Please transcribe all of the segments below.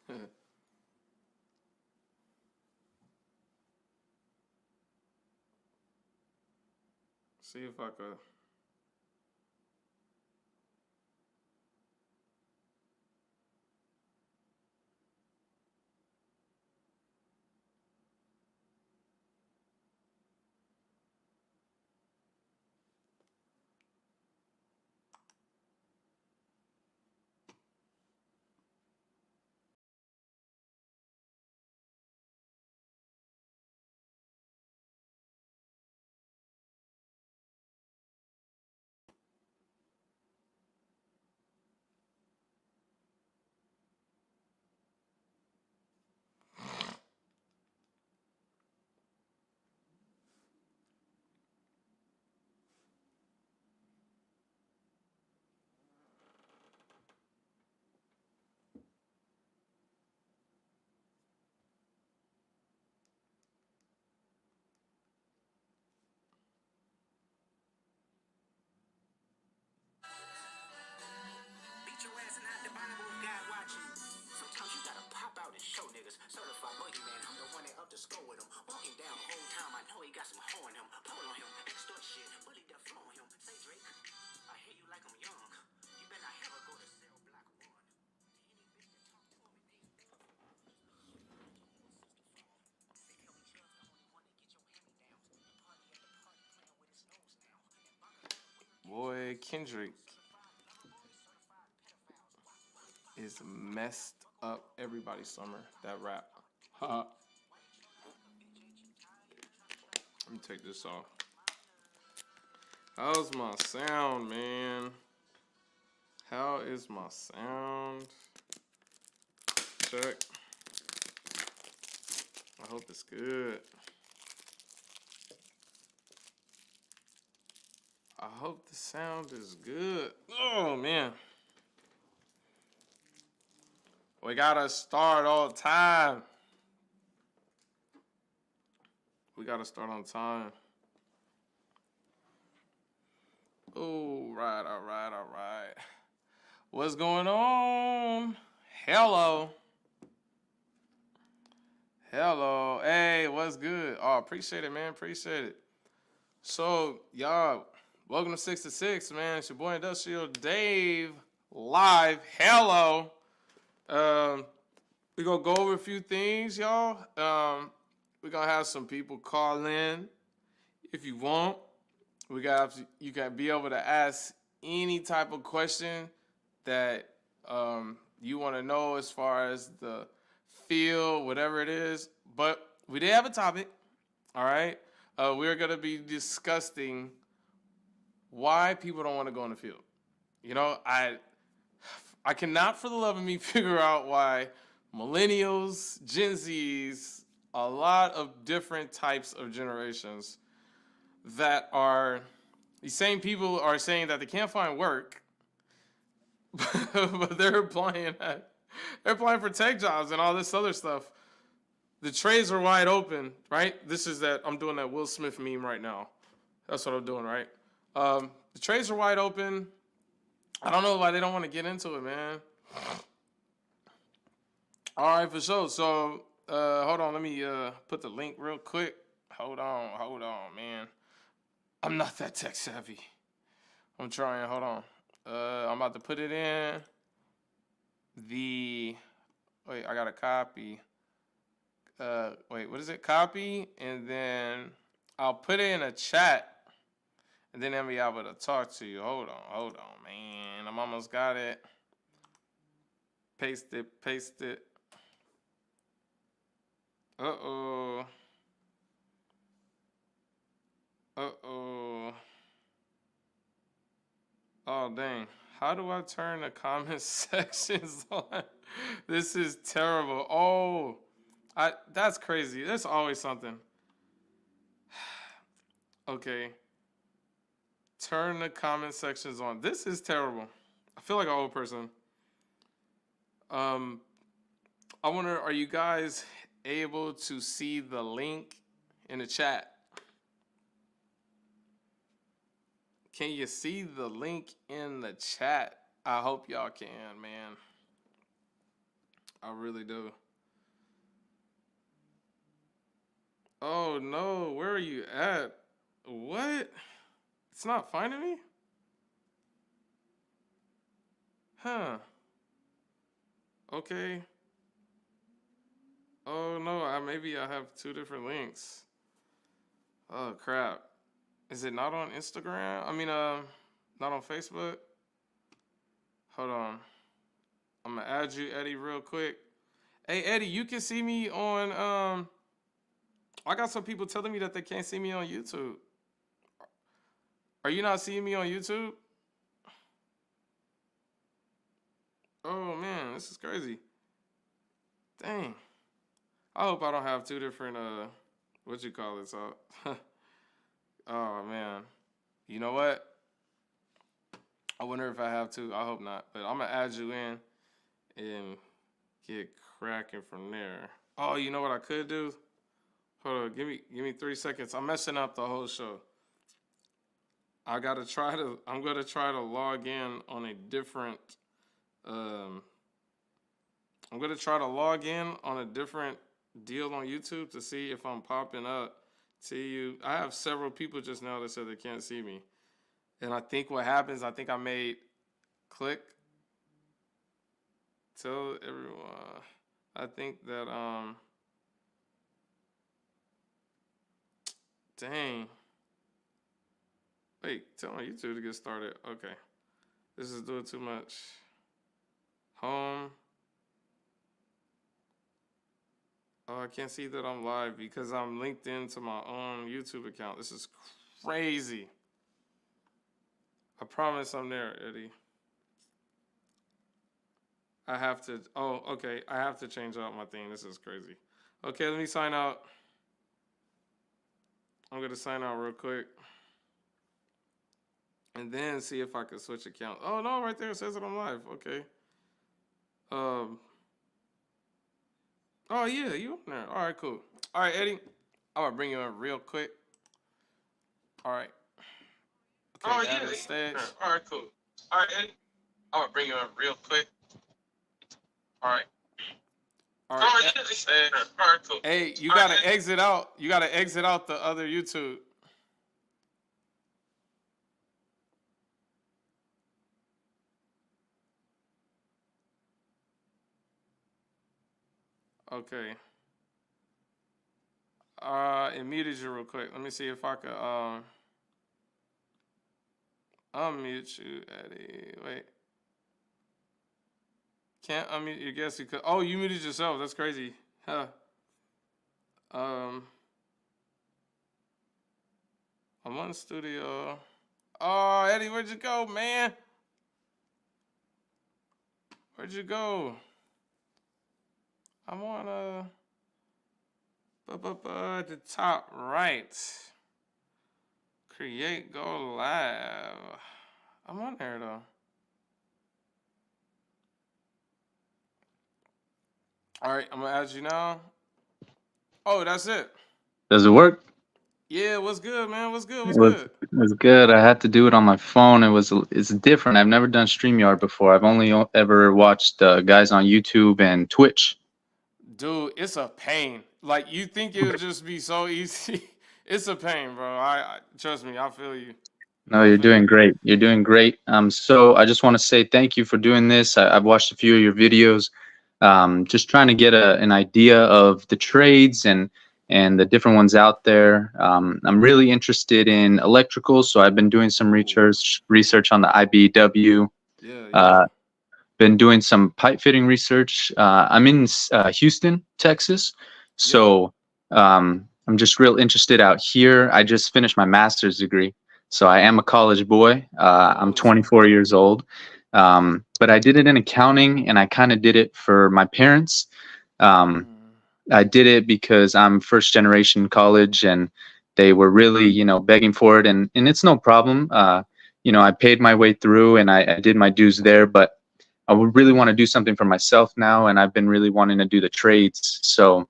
See if I could. Beat your ass and hide the Bible if God watching. Sometimes you gotta pop out and show niggas. Certified boogeyman, I'm the one that up to score with him. Walking down the whole time, I know he got some hoe in him. Pull on him, extort shit, bully the flow on him. Say Drake, I hear you like I'm young. You better not ever go to cell block one. Any bitch that talk to him, it ain't done. They tell me Chubb's the only one that get your hand-me-downs. The party at the party playing with his nose now. And Baka Boy, Kendrick is messed up everybody's summer. That rap. Ha. Let me take this off. How's my sound, man? How is my sound? Check. I hope it's good. I hope the sound is good. Oh, man. We gotta start on time. We gotta start on time. Oh, right, all right, all right. What's going on? Hello. Hello. Hey, what's good? Oh, appreciate it, man. Appreciate it. So, y'all, welcome to 6 to 6, man. It's your boy Industrial Dave live. Hello. We're gonna go over a few things, y'all. We're gonna have some people call in if you want. You can be able to ask any type of question that you want to know as far as the field, whatever it is. But we did have a topic. All right. We're gonna be discussing why people don't want to go in the field. You know, I cannot for the love of me figure out why millennials, Gen Zs, a lot of different types of generations that are these same people are saying that they can't find work, but they're applying for tech jobs and all this other stuff. The trades are wide open, right? This is that I'm doing that Will Smith meme right now. That's what I'm doing, right? The trades are wide open. I don't know why they don't want to get into it, man. All right, for sure. So, hold on. Let me put the link real quick. Hold on, man. I'm not that tech savvy. I'm trying. Hold on. I'm about to put it in. Wait, I got a copy. Wait, what is it? Copy, and then I'll put it in a chat, and then I'll be able to talk to you. Hold on, man. I'm almost got it. Paste it. Uh-oh. Oh, dang. How do I turn the comment sections on? This is terrible. Oh, that's crazy. There's always something. Okay. Turn the comment sections on. This is terrible. I feel like an old person. I wonder, are you guys able to see the link in the chat? Can you see the link in the chat? I hope y'all can, man. I really do. Oh no, where are you at? What? It's not finding me? Huh. Okay. Oh no, maybe I have two different links. Oh crap. Is it not on Instagram? I mean, not on Facebook? Hold on. I'm gonna add you, Eddie, real quick. Hey, Eddie, you can see me on, I got some people telling me that they can't see me on YouTube. Are you not seeing me on YouTube? Oh man, this is crazy. Dang. I hope I don't have two different, what you call it, so. Oh man. You know what? I wonder if I have to. I hope not. But I'm gonna add you in and get cracking from there. Oh, you know what I could do? Hold on, give me 3 seconds. I'm messing up the whole show. I'm gonna try to log in on a different I'm gonna try to log in on a different deal on YouTube to see if I'm popping up to you. I have several people just now that said they can't see me. And I think what happens, I think I made click. Tell everyone. I think that dang. Wait, tell my YouTube to get started. Okay. This is doing too much. Home. Oh, I can't see that I'm live because I'm linked into my own YouTube account. This is crazy. I promise I'm there, Eddie. I have to, oh, okay. I have to change out my thing. This is crazy. Okay, let me sign out. I'm going to sign out real quick. And then see if I can switch account. Oh, no, right there it says that I'm live. Okay. Oh, yeah, you up there. All right, cool. All right, Eddie. I'm going to bring you in real quick. All right. Okay, Oh, yeah. stage. All right, cool. All right, Eddie. I'm going to bring you in real quick. All right. All right. Oh, yeah. All right, cool. Hey, you got to exit out. You got to exit out the other YouTube. Okay. It muted you real quick. Let me see if I could unmute you, Eddie. Wait. Can't unmute you. Guess you could. Oh, you muted yourself. That's crazy. Huh. I'm on studio. Oh, Eddie, where'd you go, man? Where'd you go? I'm on the top right. Create, go live. I'm on there though. All right, I'm gonna add you now. Oh, that's it. Does it work? Yeah, what's good, man? What's good? What's good? It was good. I had to do it on my phone. It's different. I've never done StreamYard before. I've only ever watched guys on YouTube and Twitch. Dude, it's a pain. Like, you think it would just be so easy. It's a pain, bro. I trust me, I feel you. No, you're doing great. You're doing great. So I just want to say thank you for doing this. I've watched a few of your videos. Just trying to get an idea of the trades and the different ones out there. I'm really interested in electrical, so I've been doing some research on the IBEW. Yeah. Been doing some pipe fitting research. I'm in Houston, Texas, so I'm just real interested out here. I just finished my master's degree, so I am a college boy. I'm 24 years old, but I did it in accounting, and I kind of did it for my parents. I did it because I'm first generation college, and they were really, begging for it, and it's no problem. I paid my way through, and I did my dues there, but I would really want to do something for myself now, and I've been really wanting to do the trades. So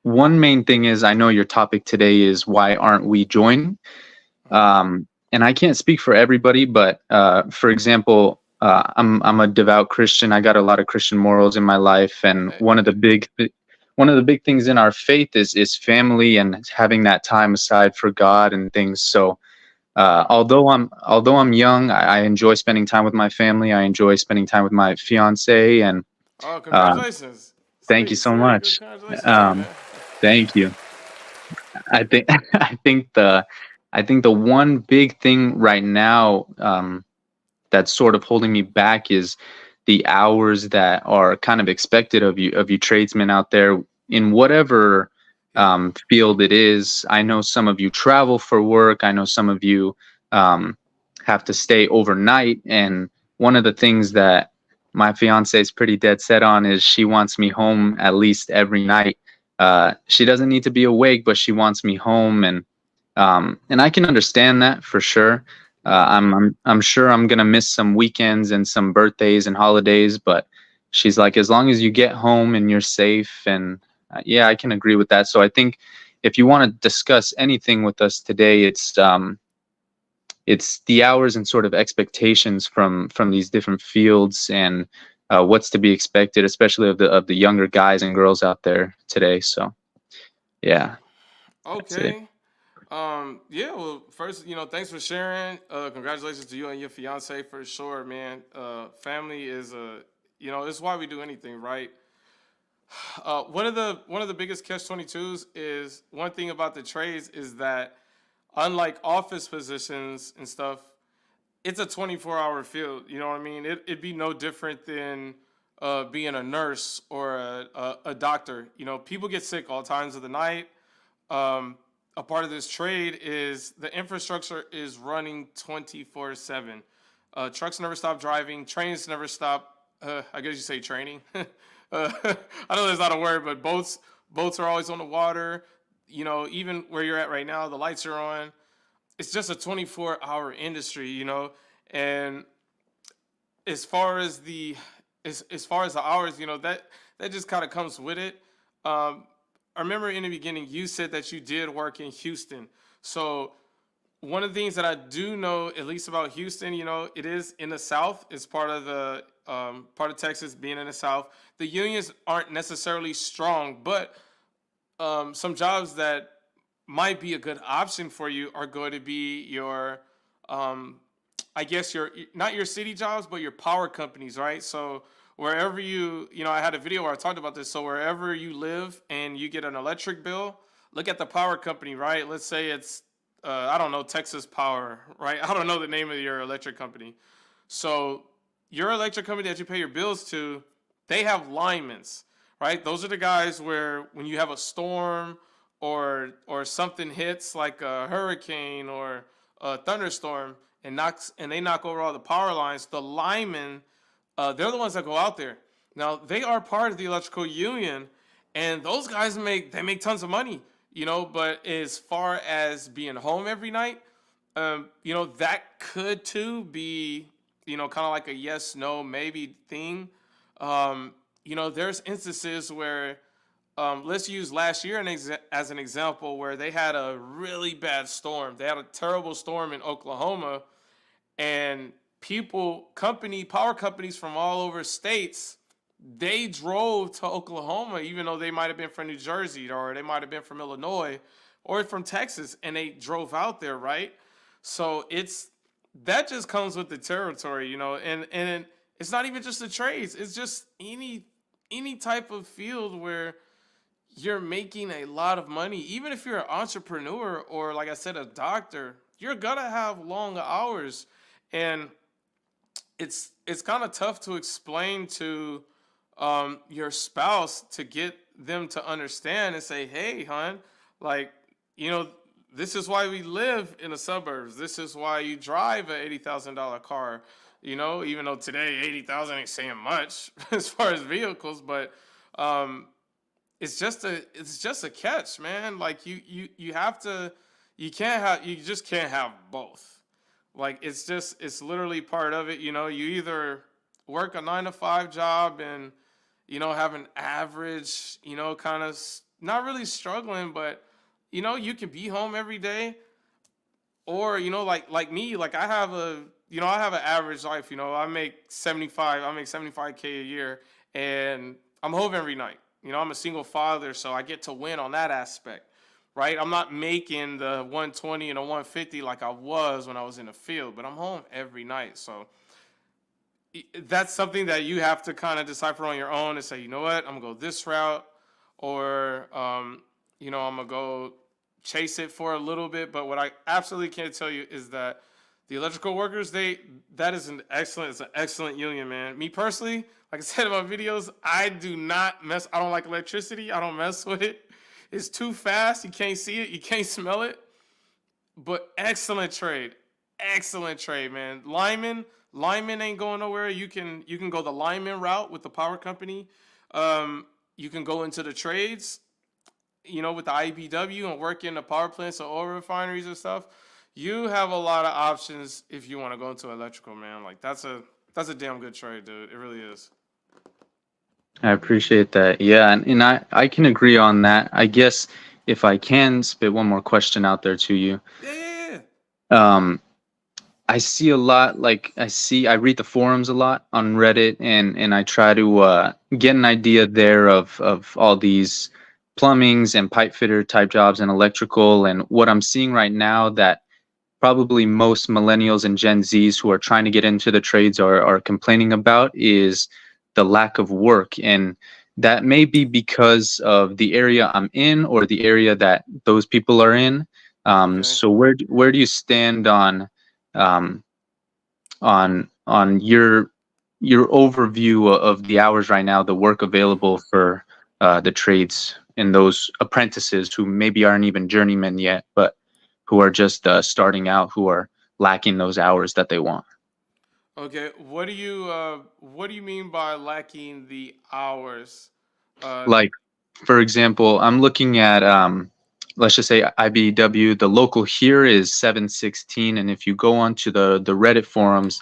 one main thing is, I know your topic today is why aren't we joining? And I can't speak for everybody, but for example, I'm a devout Christian. I got a lot of Christian morals in my life, and Hey, one of the big things in our faith is family and having that time aside for God and things. So although I'm young, I enjoy spending time with my family. I enjoy spending time with my fiance, and oh, uh, congratulations. thank you Sweet, so sweet. much. Congratulations to you, Um, man. thank you. I think I think the one big thing right now that's sort of holding me back is the hours that are kind of expected of you tradesmen out there in whatever Yeah. field it is. I know some of you travel for work. I know some of you um, have to stay overnight. And one of the things that my fiance is pretty dead set on is she wants me home at least every night. She doesn't need to be awake, but she wants me home, and I can understand that for sure. Yeah. I'm sure I'm gonna miss some weekends and some birthdays and holidays, but she's like, as long as you get home and you're safe, and yeah, I can agree with that. So I think if you want to discuss anything with us today, it's the hours and sort of expectations from these different fields, and what's to be expected, especially of the younger guys and girls out there today. So yeah, that's it. Okay. Yeah, well, first, thanks for sharing. Congratulations to you and your fiance for sure, man. Family is it's why we do anything, right? One of the biggest catch 22s is one thing about the trades is that unlike office positions and stuff, it's a 24-hour field. You know what I mean? It'd be no different than being a nurse or a doctor. People get sick all times of the night. Um, a part of this trade is the infrastructure is running 24/7. Trucks never stop driving. Trains never stop. I guess you say training. I know that's not a word, but boats are always on the water. Even where you're at right now, the lights are on. It's just a 24-hour industry, and as far as the hours, that just kind of comes with it. I remember in the beginning you said that you did work in Houston. So one of the things that I do know, at least about Houston, it is in the South. It's part of the part of Texas being in the South. The unions aren't necessarily strong, but some jobs that might be a good option for you are going to be your um, I guess your not your city jobs, but your power companies, right? So wherever I had a video where I talked about this. So wherever you live and you get an electric bill, look at the power company, right? Let's say it's I don't know, Texas Power, right? I don't know the name of your electric company. So your electric company that you pay your bills to, they have linemen, right? Those are the guys where when you have a storm or something hits like a hurricane or a thunderstorm and they knock over all the power lines, the linemen, they're the ones that go out there. Now they are part of the electrical union, and those guys make tons of money, But as far as being home every night, that could too be, kind of like a yes, no, maybe thing. There's instances where, let's use last year as an example, where they had a really bad storm. They had a terrible storm in Oklahoma, and power companies from all over states, they drove to Oklahoma, even though they might have been from New Jersey or they might have been from Illinois or from Texas, and they drove out there, right? So that just comes with the territory, and it's not even just the trades. It's just any type of field where you're making a lot of money. Even if you're an entrepreneur or, like I said, a doctor, you're gonna have long hours, and it's kind of tough to explain to your spouse to get them to understand and say, hey, hon, like, you know, this is why we live in the suburbs. This is why you drive an $80,000 car. Even though today 80,000 ain't saying much as far as vehicles, but um, it's just a catch, man. Like you have to, you just can't have both. Like it's literally part of it. You either work a 9 to 5 job and have an average, kind of not really struggling, but you can be home every day, or like me, like I have a I have an average life. I make 75K a year, and I'm home every night. I'm a single father, so I get to win on that aspect, right? I'm not making the 120 and a 150 like I was when I was in the field, but I'm home every night. So that's something that you have to kind of decipher on your own and say, you know what, I'm gonna go this route, or I'm gonna go chase it for a little bit. But what I absolutely can't tell you is that the electrical workers, it's an excellent union, man. Me personally, like I said in my videos, I don't like electricity. I don't mess with it. It's too fast. You can't see it. You can't smell it. But excellent trade, man. Lineman ain't going nowhere. You can go the lineman route with the power company. You can go into the trades, with the IBW and work in the power plants or oil refineries and stuff. You have a lot of options if you want to go into electrical, man. Like that's a damn good trade, dude. It really is. I appreciate that. Yeah, and I can agree on that. I guess if I can spit one more question out there to you. Yeah. I see a lot, like I read the forums a lot on Reddit, and I try to get an idea there of all these plumbings and pipe fitter type jobs and electrical. And what I'm seeing right now that probably most millennials and Gen Zs who are trying to get into the trades are complaining about is the lack of work. And that may be because of the area I'm in or the area that those people are in. Okay. So where do you stand um, on your overview of the hours right now, the work available for the trades and those apprentices who maybe aren't even journeymen yet, but who are just starting out, who are lacking those hours that they want? Okay. What do you mean by lacking the hours? Uh, Like, for example, I'm looking at let's just say IBW. The local here is 716, and if you go onto the Reddit forums,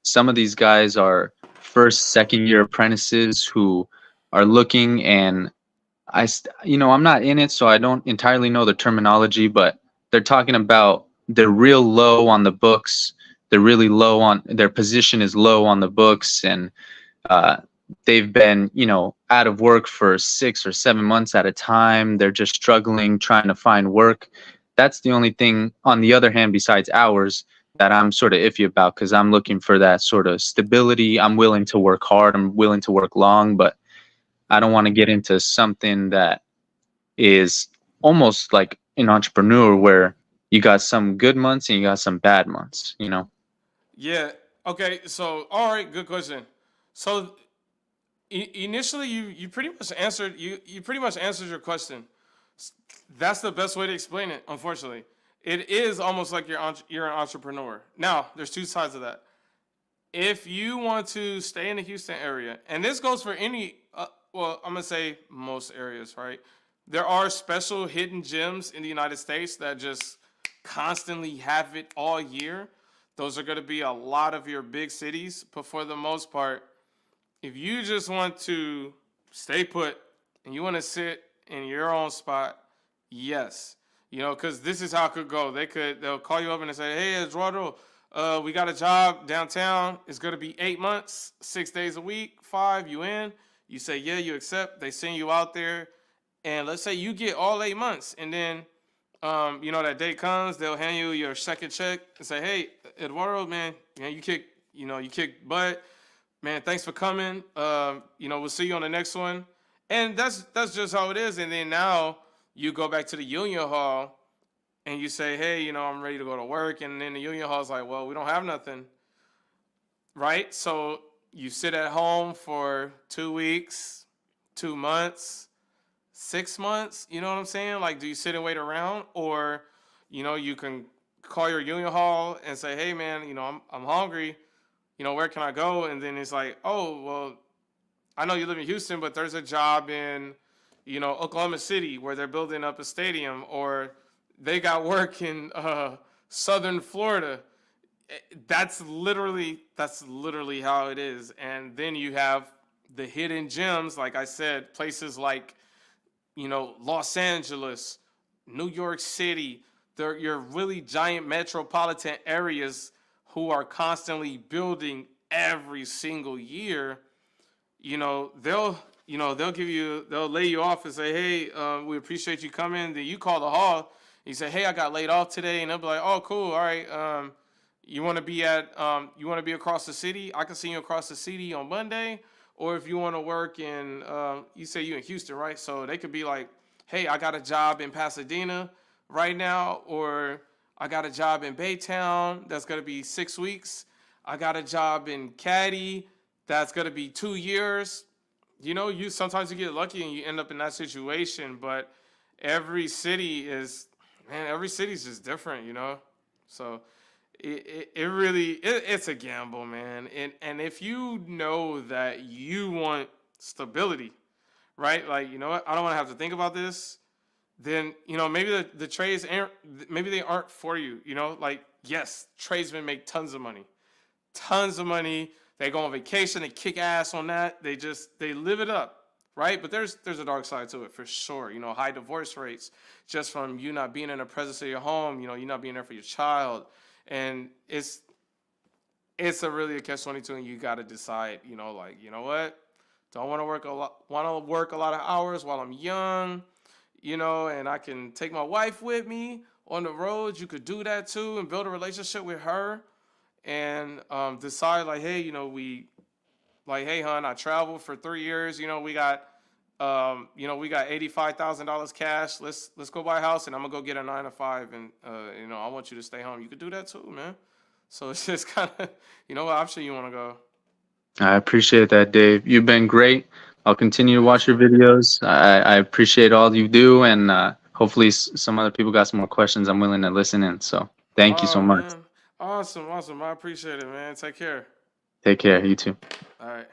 some of these guys are first, second year apprentices who are looking, and I'm not in it, so I don't entirely know the terminology, but they're talking about they're real low on the books. They're really low on their position is low on the books, and uh, they've been, out of work for 6 or 7 months at a time. They're just struggling, trying to find work. That's the only thing, on the other hand, besides hours, that I'm sort of iffy about, because I'm looking for that sort of stability. I'm willing to work hard. I'm willing to work long, but I don't want to get into something that is almost like an entrepreneur where you got some good months and you got some bad months. yeah. Okay. So, all right. Good question. So, initially, you pretty much answered your question. That's the best way to explain it. Unfortunately, it is almost like you're an entrepreneur. Now, there's two sides of that. If you want to stay in the Houston area, and this goes for any, I'm gonna say most areas, right? There are special hidden gems in the United States that just constantly have it all year. Those are gonna be a lot of your big cities, but for the most part, if you just want to stay put and you want to sit in your own spot, yes, because this is how it could go. They'll call you up and they say, "Hey, Eduardo, we got a job downtown. It's gonna be 8 months, 6 days a week, 5. You in?" You say, "Yeah," you accept. They send you out there, and let's say you get all 8 months, and then, that day comes, they'll hand you your second check and say, "Hey, Eduardo, man, you kick butt. Man, thanks for coming. We'll see you on the next one." And that's just how it is. And then now you go back to the union hall and you say, "Hey, I'm ready to go to work." And then the union hall's like, "Well, we don't have nothing." Right? So you sit at home for 2 weeks, 2 months, 6 months. You know what I'm saying? Like, do you sit and wait around? Or, you can call your union hall and say, "Hey, man, I'm hungry. Where can I go?" And then it's like, "Oh, well, I know you live in Houston, but there's a job in, Oklahoma City where they're building up a stadium, or they got work in Southern Florida." That's literally how it is. And then you have the hidden gems, like I said, places like, Los Angeles, New York City. They're your really giant metropolitan areas who are constantly building every single year, they'll lay you off and say, hey, we appreciate you coming. Then you call the hall. You say, hey, I got laid off today, and they'll be like, oh, cool, all right. You want to be across the city? I can see you across the city on Monday. Or if you want to work in, you say you in Houston, right? So they could be like, hey, I got a job in Pasadena right now, or I got a job in Baytown that's gonna be 6 weeks. I got a job in Caddy that's gonna be 2 years. You sometimes you get lucky and you end up in that situation, but every city is, man, every city's just different. So it's a gamble, man. And if you know that you want stability, right? Like, you know what? I don't want to have to think about this. Then, maybe the trades maybe they aren't for you. Like, yes, tradesmen make tons of money. Tons of money. They go on vacation, they kick ass on that. They live it up, right? But there's a dark side to it for sure. High divorce rates just from you not being in the presence of your home, you not being there for your child. And it's really a catch-22, and you got to decide, like, you know what? Don't want to work a lot of hours while I'm young, and I can take my wife with me on the road. You could do that too and build a relationship with her, and decide like, hey, hey, hon, I traveled for 3 years. We got $85,000 cash. Let's go buy a house, and I'm gonna go get a 9 to 5, and I want you to stay home. You could do that too, man. So it's just kind of, what option you want to go. I appreciate that, Dave. You've been great. I'll continue to watch your videos. I appreciate all you do, and hopefully some other people got some more questions. I'm willing to listen in. So thank you so much. Man. Awesome. I appreciate it, man. Take care. Take care. You too. All right.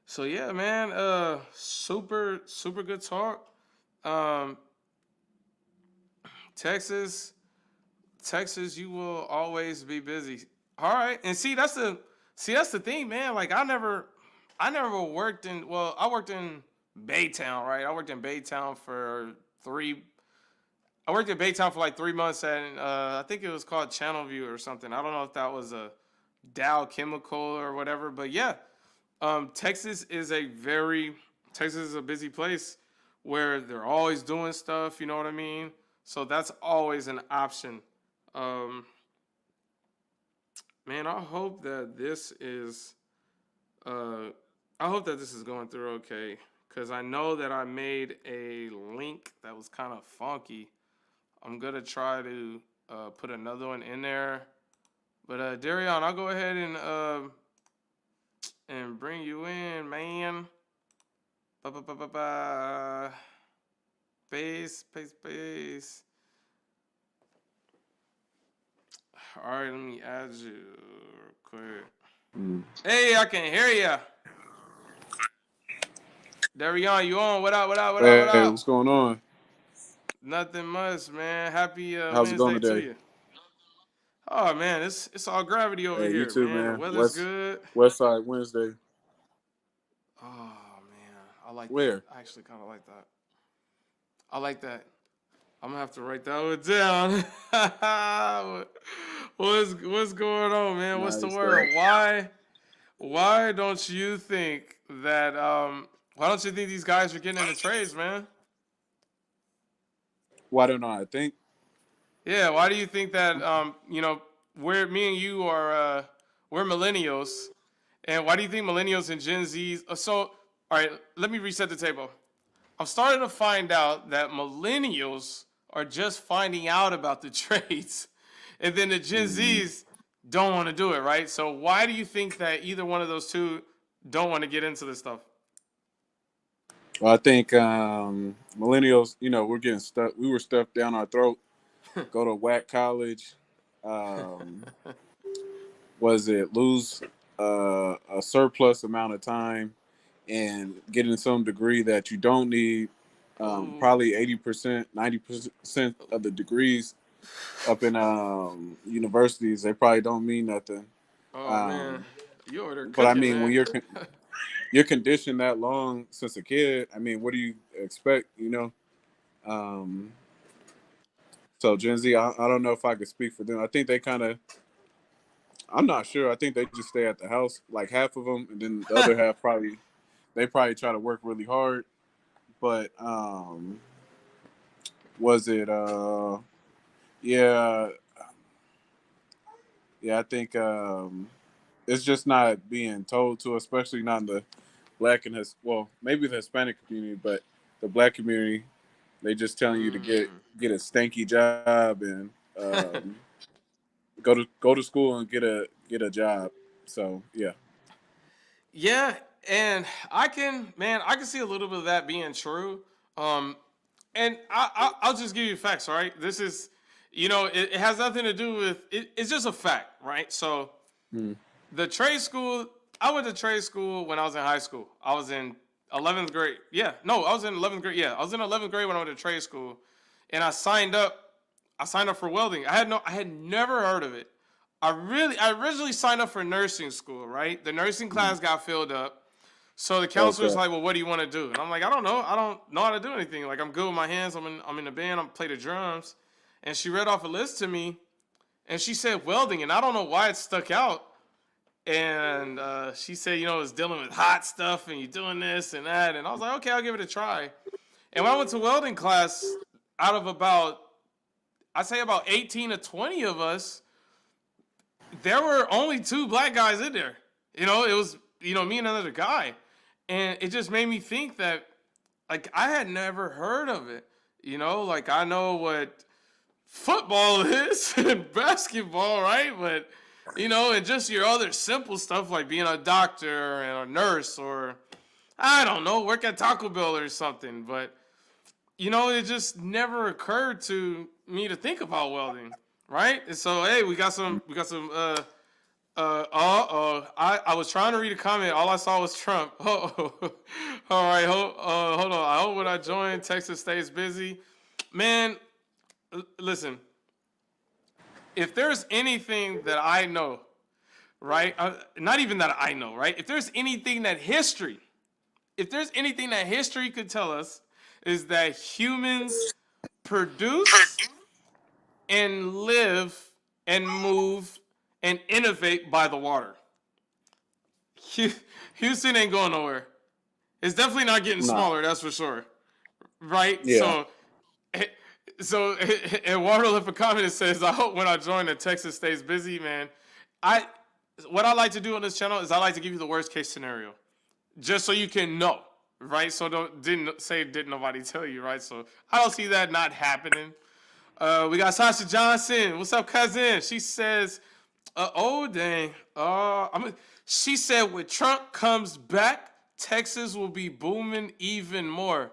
So yeah, man. Super good talk. Texas, you will always be busy. All right, and see that's the thing, man. Like I never worked in. Well, I worked in Baytown, right? I worked in Baytown for like 3 months, and I think it was called Channelview or something. I don't know if that was a Dow Chemical or whatever, but yeah, Texas is a busy place where they're always doing stuff. You know what I mean? So that's always an option. Man, I hope that this is going through okay, because I know that I made a link that was kind of funky. I'm gonna try to put another one in there, but Darion, I'll go ahead and bring you in, man. Base. All right, let me add you real quick. Hey, I can hear ya. Darion, you on? What up? Hey, what's going on? Nothing much, man. Happy How's it going Wednesday to today? you. Oh man, it's all gravity over Hey, here, you too, man. The man. weather's good. Westside Wednesday. Oh man, I like Where? that. I actually kind of like that. I like that. I'm gonna have to write that one down. What's going on, man? What's the Nice, word? Why don't you think that why don't you think these guys are getting into trades, man? Why don't I think? Yeah, why do you think that where me and you are we're millennials, and why do you think millennials and Gen Zs all right, let me reset the table. I'm starting to find out that millennials are just finding out about the trades, and then the Gen Zs don't want to do it, right? So why do you think that either one of those two don't want to get into this stuff? Well, I think millennials, we're getting stuck. We were stuffed down our throat. Go to whack college. Lose a surplus amount of time and getting some degree that you don't need. Probably 80%, 90% of the degrees up in universities, they probably don't mean nothing. Oh man, you over there cooking, But I mean, man. when you're conditioned that long since a kid, I mean, what do you expect? So Gen Z, I don't know if I could speak for them. I think they kind of I'm not sure. I think they just stay at the house, like half of them, and then the other half probably try to work really hard. But was it yeah, yeah, I think it's just not being told to, especially not in the black and well, maybe the Hispanic community, but the black community, they just telling you to get a stanky job and go to school and get a job. So yeah. Yeah, and I can see a little bit of that being true. Um, and I'll just give you facts, all right? This is, it has nothing to do with it's just a fact, right? So Mm. the trade school, I went to trade school when I was in high school. I was in 11th grade. Yeah, no, I was in 11th grade. Yeah, I was in 11th grade when I went to trade school, and I signed up. I signed up for welding. I had never heard of it. I originally signed up for nursing school, right? The nursing class got filled up. So the counselor's Okay. like, "Well, what do you want to do?" And I'm like, "I don't know. I don't know how to do anything. Like, I'm good with my hands. I'm in the band. I play the drums." And she read off a list to me, and she said welding, and I don't know why it stuck out. And she said, it's dealing with hot stuff, and you're doing this and that. And I was like, "Okay, I'll give it a try." And when I went to welding class, out of I'd say about 18 to 20 of us, there were only two black guys in there. It was, me and another guy. And it just made me think that, like, I had never heard of it. Like, I know what football is and basketball, right? But, and just your other simple stuff like being a doctor and a nurse or, I don't know, work at Taco Bell or something. But, it just never occurred to me to think about welding, right? And so, hey, we got some. I was trying to read a comment. All I saw was Trump. Oh, all right. Hold on. I hope when I join, Texas stays busy. Man, listen. If there's anything that I know, right? Not even that I know, right? If there's anything that history could tell us, is that humans produce and live and move and innovate by the water. Houston ain't going nowhere. It's definitely not getting smaller, that's for sure. Right? Yeah. So Eduardo left a comment that says, "I hope when I join that Texas stays busy, man." What I like to do on this channel is I like to give you the worst case scenario, just so you can know, right? So didn't nobody tell you, right? So I don't see that not happening. We got Sasha Johnson. What's up, cousin? She says, "Oh dang." She said, "When Trump comes back, Texas will be booming even more."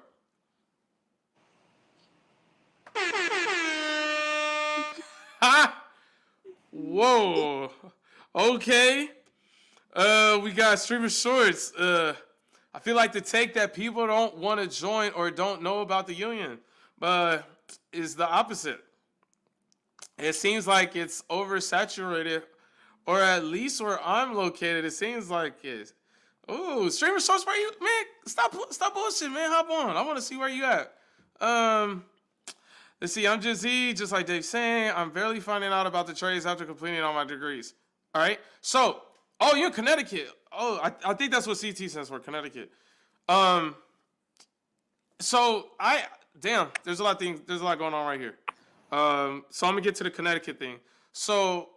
Ha! Whoa. Okay. We got Streamer Shorts. I feel like the take that people don't want to join or don't know about the union, is the opposite. It seems like it's oversaturated, or at least where I'm located, it seems like it's. Ooh, Streamer Shorts, where you, man? Stop bullshit, man. Hop on. I want to see where you at. Let's see. I'm just just like Dave saying. I'm barely finding out about the trades after completing all my degrees. All right. So, you're in Connecticut. Oh, I think that's what CT stands for, Connecticut. So there's a lot going on right here. So I'm gonna get to the Connecticut thing. So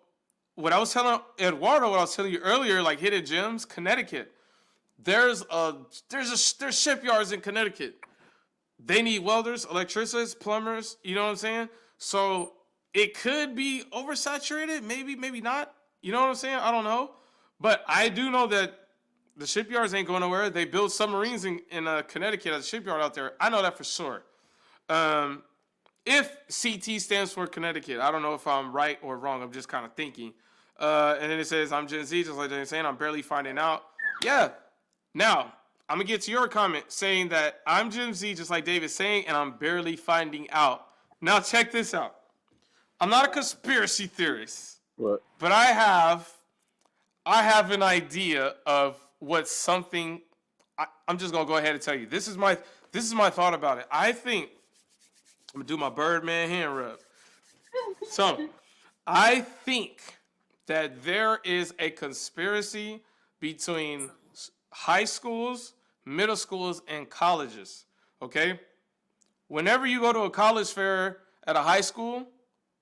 what I was telling Eduardo, what I was telling you earlier, like hidden gems, Connecticut. There's shipyards in Connecticut. They need welders, electricians, plumbers. You know what I'm saying? So it could be oversaturated, maybe not. You know what I'm saying? I don't know, but I do know that the shipyards ain't going nowhere. They build submarines in Connecticut at the shipyard out there. I know that for sure. If CT stands for Connecticut, I don't know if I'm right or wrong. I'm just kind of thinking. And then it says, I'm Gen Z, just like they're saying. I'm barely finding out. Yeah. Now, I'm going to get to your comment saying that I'm Gen Z, just like David's saying, and I'm barely finding out. Now, check this out. I'm not a conspiracy theorist. What? But I have an idea of what something. I'm just gonna go ahead and tell you. This is my thought about it. I think I'm gonna do my Birdman hand rub. So I think that there is a conspiracy between high schools, middle schools, and colleges. Okay? Whenever you go to a college fair at a high school,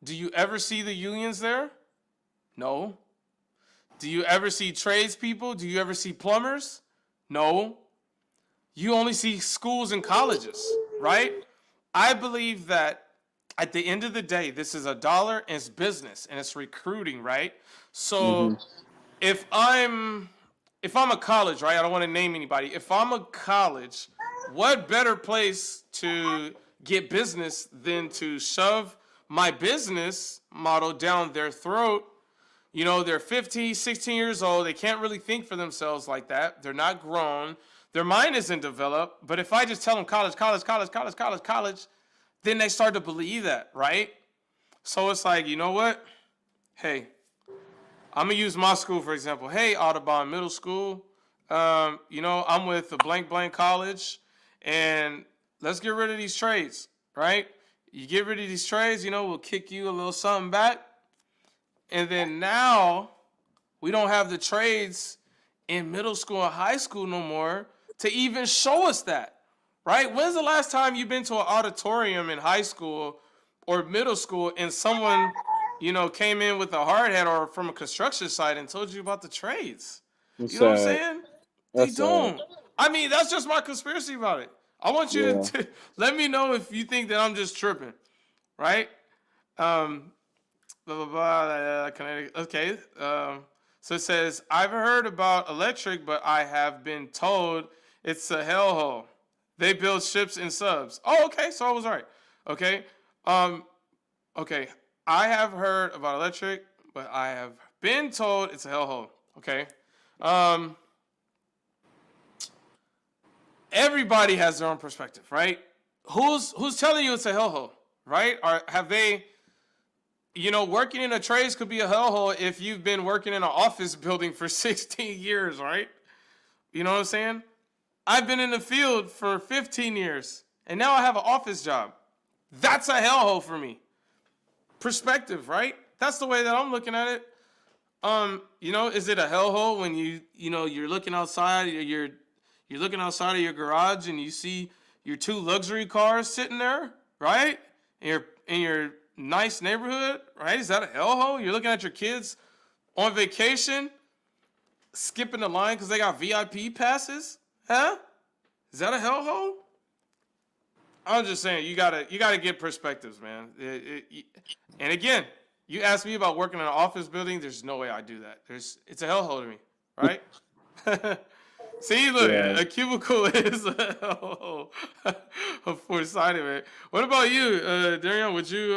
do you ever see the unions there? No. Do you ever see tradespeople? Do you ever see plumbers? No. You only see schools and colleges, right? I believe that at the end of the day, this is a dollar and it's business and it's recruiting, right? So if I'm a college, right? I don't want to name anybody. If I'm a college, what better place to get business than to shove my business model down their throat? You know, they're 15, 16 years old. They can't really think for themselves like that. They're not grown. Their mind isn't developed. But if I just tell them college, then they start to believe that, right? So it's like, you know what? Hey, I'm going to use my school, for example. Hey, Audubon Middle School. You know, I'm with the blank college. And let's get rid of these trades, right? You get rid of these trades, you know, we'll kick you a little something back. And then now we don't have the trades in middle school and high school no more to even show us that, right? When's the last time you've been to an auditorium in high school or middle school and someone, you know, came in with a hard hat or from a construction site and told you about the trades? It's You know what I'm sad. saying? That's They don't. I mean, that's just my conspiracy about it. I want you Yeah. to let me know if you think that I'm just tripping, right? Blah, blah, blah, Connecticut. Okay. So it says, I've heard about electric, but I have been told it's a hellhole. They build ships and subs. Oh, okay. So I was right. Okay. Okay. I have heard about electric, but I have been told it's a hellhole. Okay. Everybody has their own perspective, right? Who's telling you it's a hellhole, right? Or have they, you know, working in a trades could be a hellhole if you've been working in an office building for 16 years, right? You know what I'm saying? I've been in the field for 15 years, and now I have an office job. That's a hellhole for me. Perspective, right? That's the way that I'm looking at it. You know, is it a hellhole when you're looking outside, you're looking outside of your garage and you see your 2 luxury cars sitting there, right? In your nice neighborhood, right? Is that a hellhole? You're looking at your kids on vacation, skipping the line because they got VIP passes, huh? Is that a hellhole? I'm just saying you gotta get perspectives, man. And again, you asked me about working in an office building. There's no way I do that. It's a hellhole to me, right? See, look, Yeah. a cubicle is a hellhole for side of it. What about you, Darian? Would you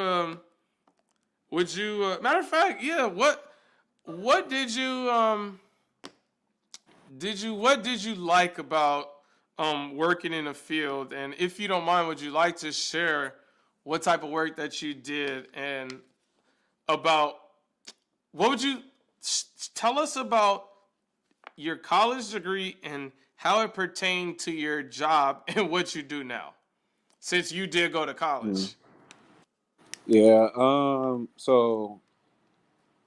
matter of fact, yeah, what did you what did you like about working in a field? And if you don't mind, would you like to share what type of work that you did and about what would you tell us about your college degree and how it pertained to your job and what you do now, since you did go to college? Yeah. So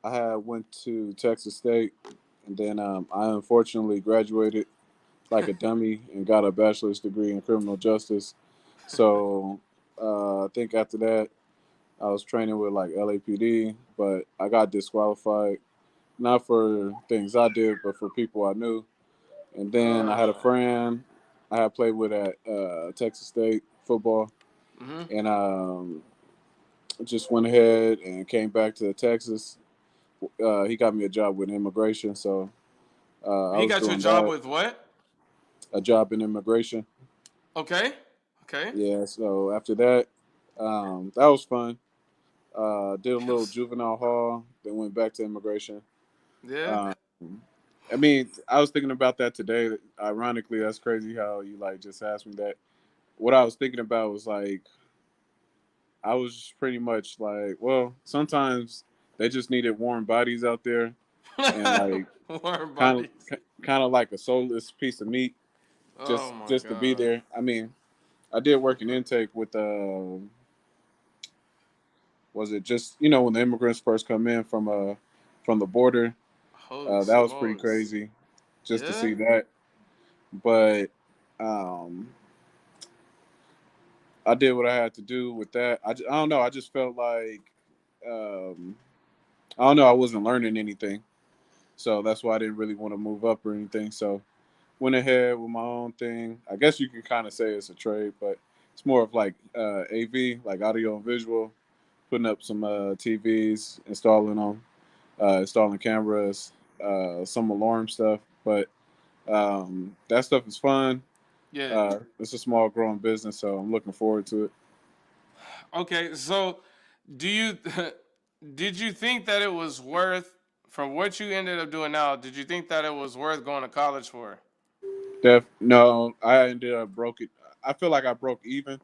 I had went to Texas State, and then I unfortunately graduated like a dummy and got a bachelor's degree in criminal justice. So I think after that, I was training with like LAPD, but I got disqualified, not for things I did, but for people I knew. And then I had a friend I had played with at Texas State football, and just went ahead and came back to Texas. He got me a job with immigration, so I You was got your doing job that, with what? a job in immigration. Okay. Yeah, so after that, that was fun. Did a little juvenile hall, then went back to immigration. Yeah. Um, I mean, I was thinking about that today. Ironically, that's crazy how you like just asked me that. What I was thinking about was like, I was pretty much like, well, sometimes they just needed warm bodies out there, and like Warm kind bodies. of kind of like a soulless piece of meat, Oh my just to be god. there. I mean, I did work in intake with was it just when the immigrants first come in from from the border. Holy That was pretty smokes. crazy, just to Yeah. see that. But um, I did what I had to do with that. I don't know. I just felt like um, I don't know. I wasn't learning anything, so that's why I didn't really want to move up or anything. So went ahead with my own thing. I guess you can kind of say it's a trade, but it's more of like AV, like audio and visual, putting up some TVs, installing cameras, some alarm stuff. But that stuff is fun. Yeah. It's a small growing business, so I'm looking forward to it. Okay. So, do you did you think that it was worth from what you ended up doing now? Did you think that it was worth going to college for? No, I ended up broke it. I feel like I broke even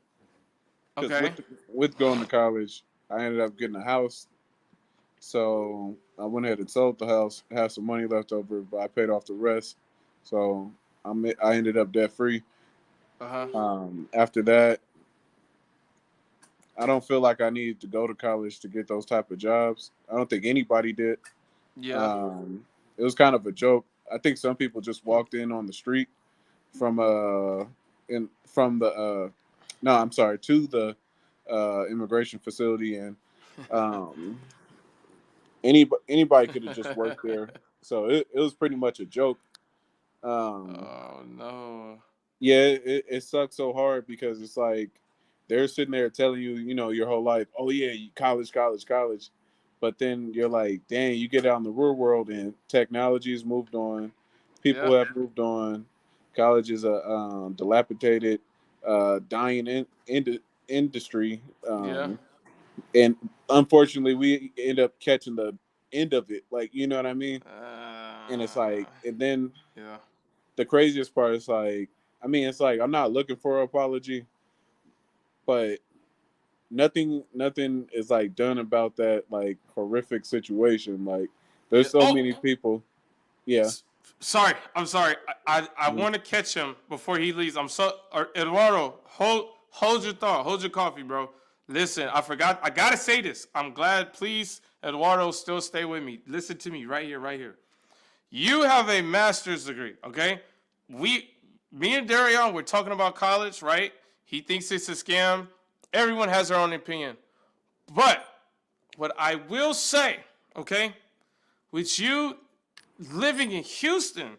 because Okay. with going to college, I ended up getting a house. So I went ahead and sold the house, had some money left over, but I paid off the rest. So I ended up debt free. Uh huh. After that, I don't feel like I needed to go to college to get those type of jobs. I don't think anybody did. Yeah. Um, it was kind of a joke. I think some people just walked in on the street from in from the no, I'm sorry, to the immigration facility, and um, anybody could have just worked there. So it was pretty much a joke. Um, Oh no. yeah, it sucks so hard because it's like they're sitting there telling you, your whole life, oh yeah, college, college, college, but then you're like, dang, you get out in the real world and technology has moved on, people Yeah. have moved on, college is a dilapidated, dying industry, Yeah. and unfortunately, we end up catching the end of it, like you know what I mean. And it's like, and then Yeah. the craziest part is like, I mean, it's like I'm not looking for an apology, but nothing is like done about that like horrific situation. Like, Yeah. there's so Oh, many people. Yeah. s- sorry. I'm sorry. I Mhm. want to catch him before he leaves. Eduardo, hold your thought. Hold your coffee, bro. Listen, I forgot. I gotta say this. I'm glad. Please, Eduardo, still stay with me. Listen to me right here, right here. You have a master's degree, okay? Me and Darion, we're talking about college, right? He thinks it's a scam. Everyone has their own opinion. But what I will say, okay, with you living in Houston,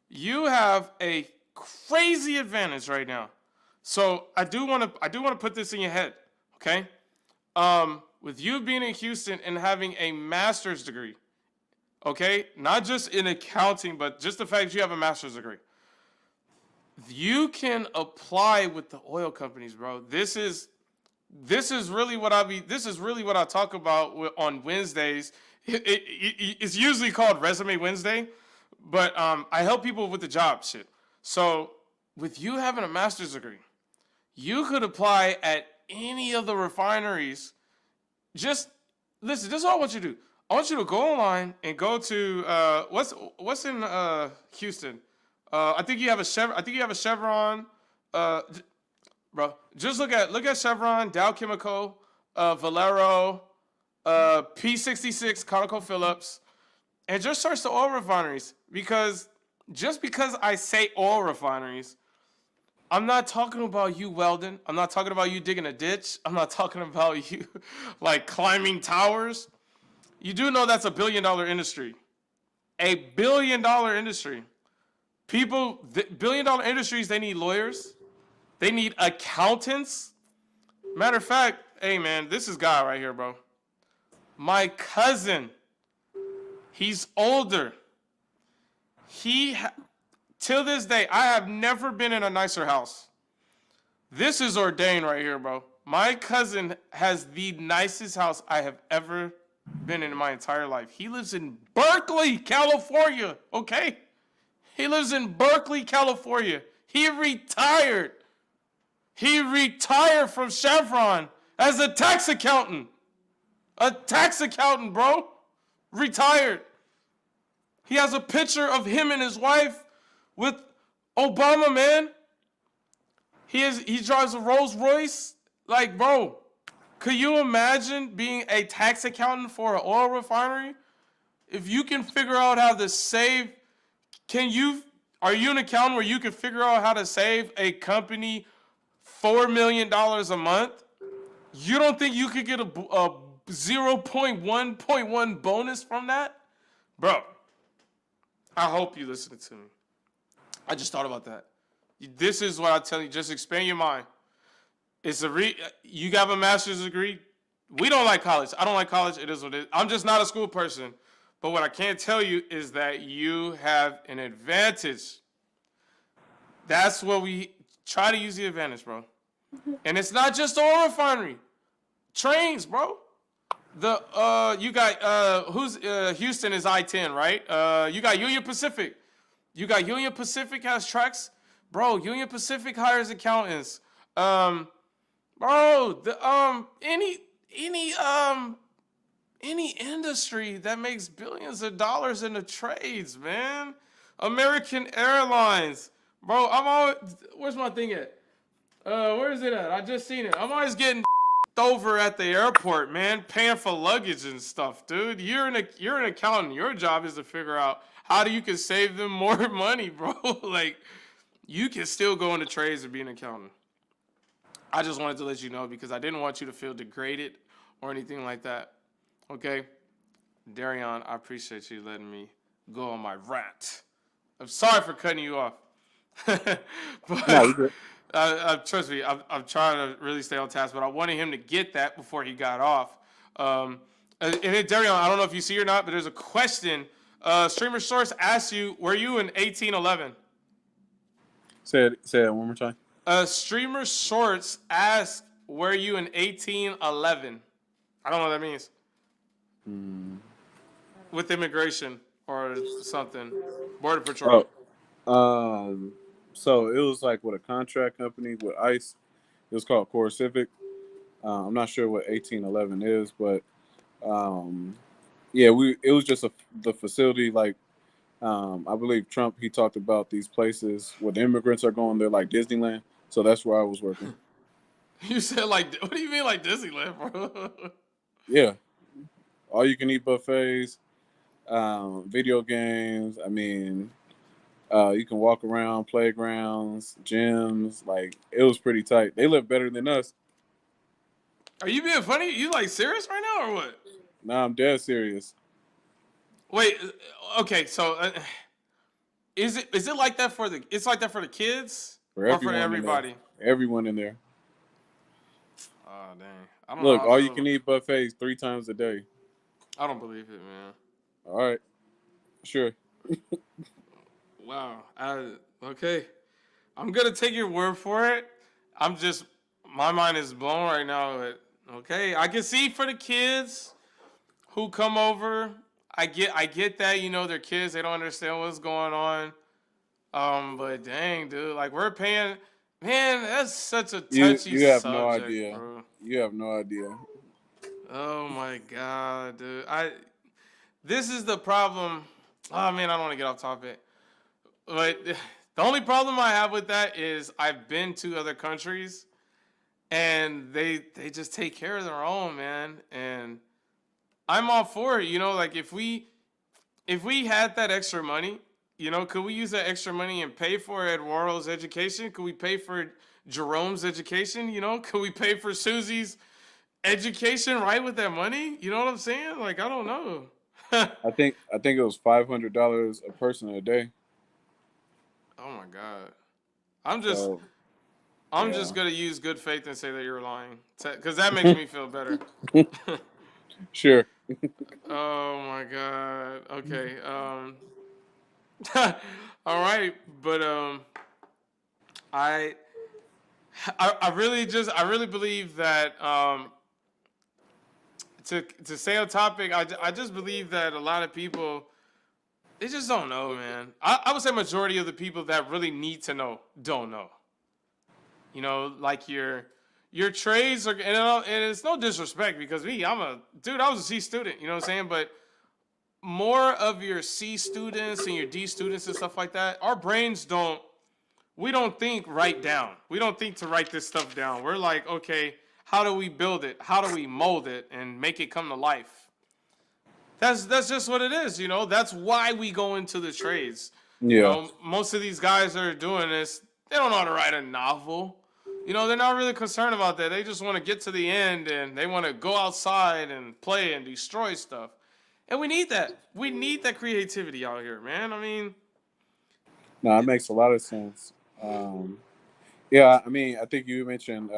you have a crazy advantage right now. So I do want to put this in your head, okay? With you being in Houston and having a master's degree, okay, not just in accounting, but just the fact you have a master's degree, you can apply with the oil companies, bro. This is really what I talk about on Wednesdays. It's usually called Resume Wednesday, but I help people with the job shit. So with you having a master's degree, you could apply at any of the refineries. Just listen. This is all I want you to do. I want you to go online and go to what's in Houston. I think you have a Chevron. I think you have a Chevron. Uh, Bro, just look at Chevron, Dow Chemical, Valero, P66, ConocoPhillips, and just search the oil refineries. Because just because I say oil refineries, I'm not talking about you welding. I'm not talking about you digging a ditch. I'm not talking about you like climbing towers. You do know that's $1 billion industry. $1 billion industry. $1 billion industries, they need lawyers. They need accountants. Matter of fact, hey man, this is guy right here, bro. My cousin, he's older. Till this day, I have never been in a nicer house. This is ordained right here, bro. My cousin has the nicest house I have ever been in my entire life. He lives in Berkeley, California, okay? He lives in Berkeley, California. He retired. He retired from Chevron as a tax accountant. A tax accountant, bro. Retired. He has a picture of him and his wife with Obama, man. He drives a Rolls Royce. Like, bro, could you imagine being a tax accountant for an oil refinery? If you can figure out how to save, are you an accountant where you can figure out how to save a company $4 million a month? You don't think you could get a 0.1 bonus from that? Bro, I hope you listen to me. I just thought about that. This is what I tell you. Just expand your mind. You have a master's degree. We don't like college. I don't like college. It is what it is. I'm just not a school person. But what I can tell you is that you have an advantage. That's what we try to use the advantage, bro. And it's not just the oil refinery. Trains, bro. You got Houston is I-10, right? You got Union Pacific. Union Pacific has tracks. Bro, Union Pacific hires accountants. Bro, any industry that makes billions of dollars in the trades, man. American Airlines. Bro, where's my thing at? Where is it at? I just seen it. I'm always getting over at the airport, man, paying for luggage and stuff, dude. You're an accountant. Your job is to figure out how you can save them more money, bro. Like, you can still go into trades and be an accountant. I just wanted to let you know because I didn't want you to feel degraded or anything like that. Okay? Darion, I appreciate you letting me go on my rant. I'm sorry for cutting you off. But No, you good. trust me, I'm trying to really stay on task, but I wanted him to get that before he got off. And then Darion, I don't know if you see or not, but there's a question. Streamer Source asks you, were you in 1811? Say it one more time. Streamer Shorts asks, were you in 1811? I don't know what that means. With immigration or something. Border Patrol. So it was like with a contract company with ICE. It was called Core Civic. I'm not sure what 1811 is, but yeah, it was just the facility. Like I believe Trump, he talked about these places where the immigrants are going. They're like Disneyland. So that's where I was working. You said what do you mean like Disneyland, bro? Yeah, all you can eat buffets, video games. I mean, you can walk around playgrounds, gyms. Like, it was pretty tight. They live better than us. Are you being funny? You like serious right now or what? Nah, I'm dead serious. Wait, okay, so is it like that for the kids For or everyone for in there. everybody? Everyone in there. Oh dang! I don't Look, know how I all you feel can eat buffets 3 times a day. I don't believe it, man. All right, sure. Wow. Okay. I'm gonna take your word for it. My mind is blown right now. But okay, I can see for the kids who come over. I get that, they're kids. They don't understand what's going on. But dang, dude, like we're paying. Man, that's such a touchy You have subject, no idea. bro. You have no idea. Oh my god, dude. This is the problem. Oh man, I don't want to get off topic. But the only problem I have with that is I've been to other countries and they just take care of their own, man. And I'm all for it, like if we had that extra money, could we use that extra money and pay for Eduardo's education? Could we pay for Jerome's education? Could we pay for Susie's education right with that money? You know what I'm saying? Like, I don't know. I think it was $500 a person a day. Oh my god. I'm just gonna use good faith and say that you're lying, because that makes me feel better. Sure. Oh my god. Okay. All right, but I really believe that to stay on topic, I just believe that a lot of people, they just don't know, man. I would say majority of the people that really need to know don't know. Like your trades are, and it's no disrespect because I was a C student, you know what I'm saying? But more of your C students and your D students and stuff like that, our brains we don't think write down. We don't think to write this stuff down. We're like, okay, how do we build it? How do we mold it and make it come to life? That's just what it is, you know. That's why we go into the trades. You Yeah. know, most of these guys that are doing this, they don't know how to write a novel. You know, they're not really concerned about that. They just want to get to the end and they want to go outside and play and destroy stuff. And we need that. We need that creativity out here, man. I mean, No, it makes a lot of sense. Yeah, I mean, I think you mentioned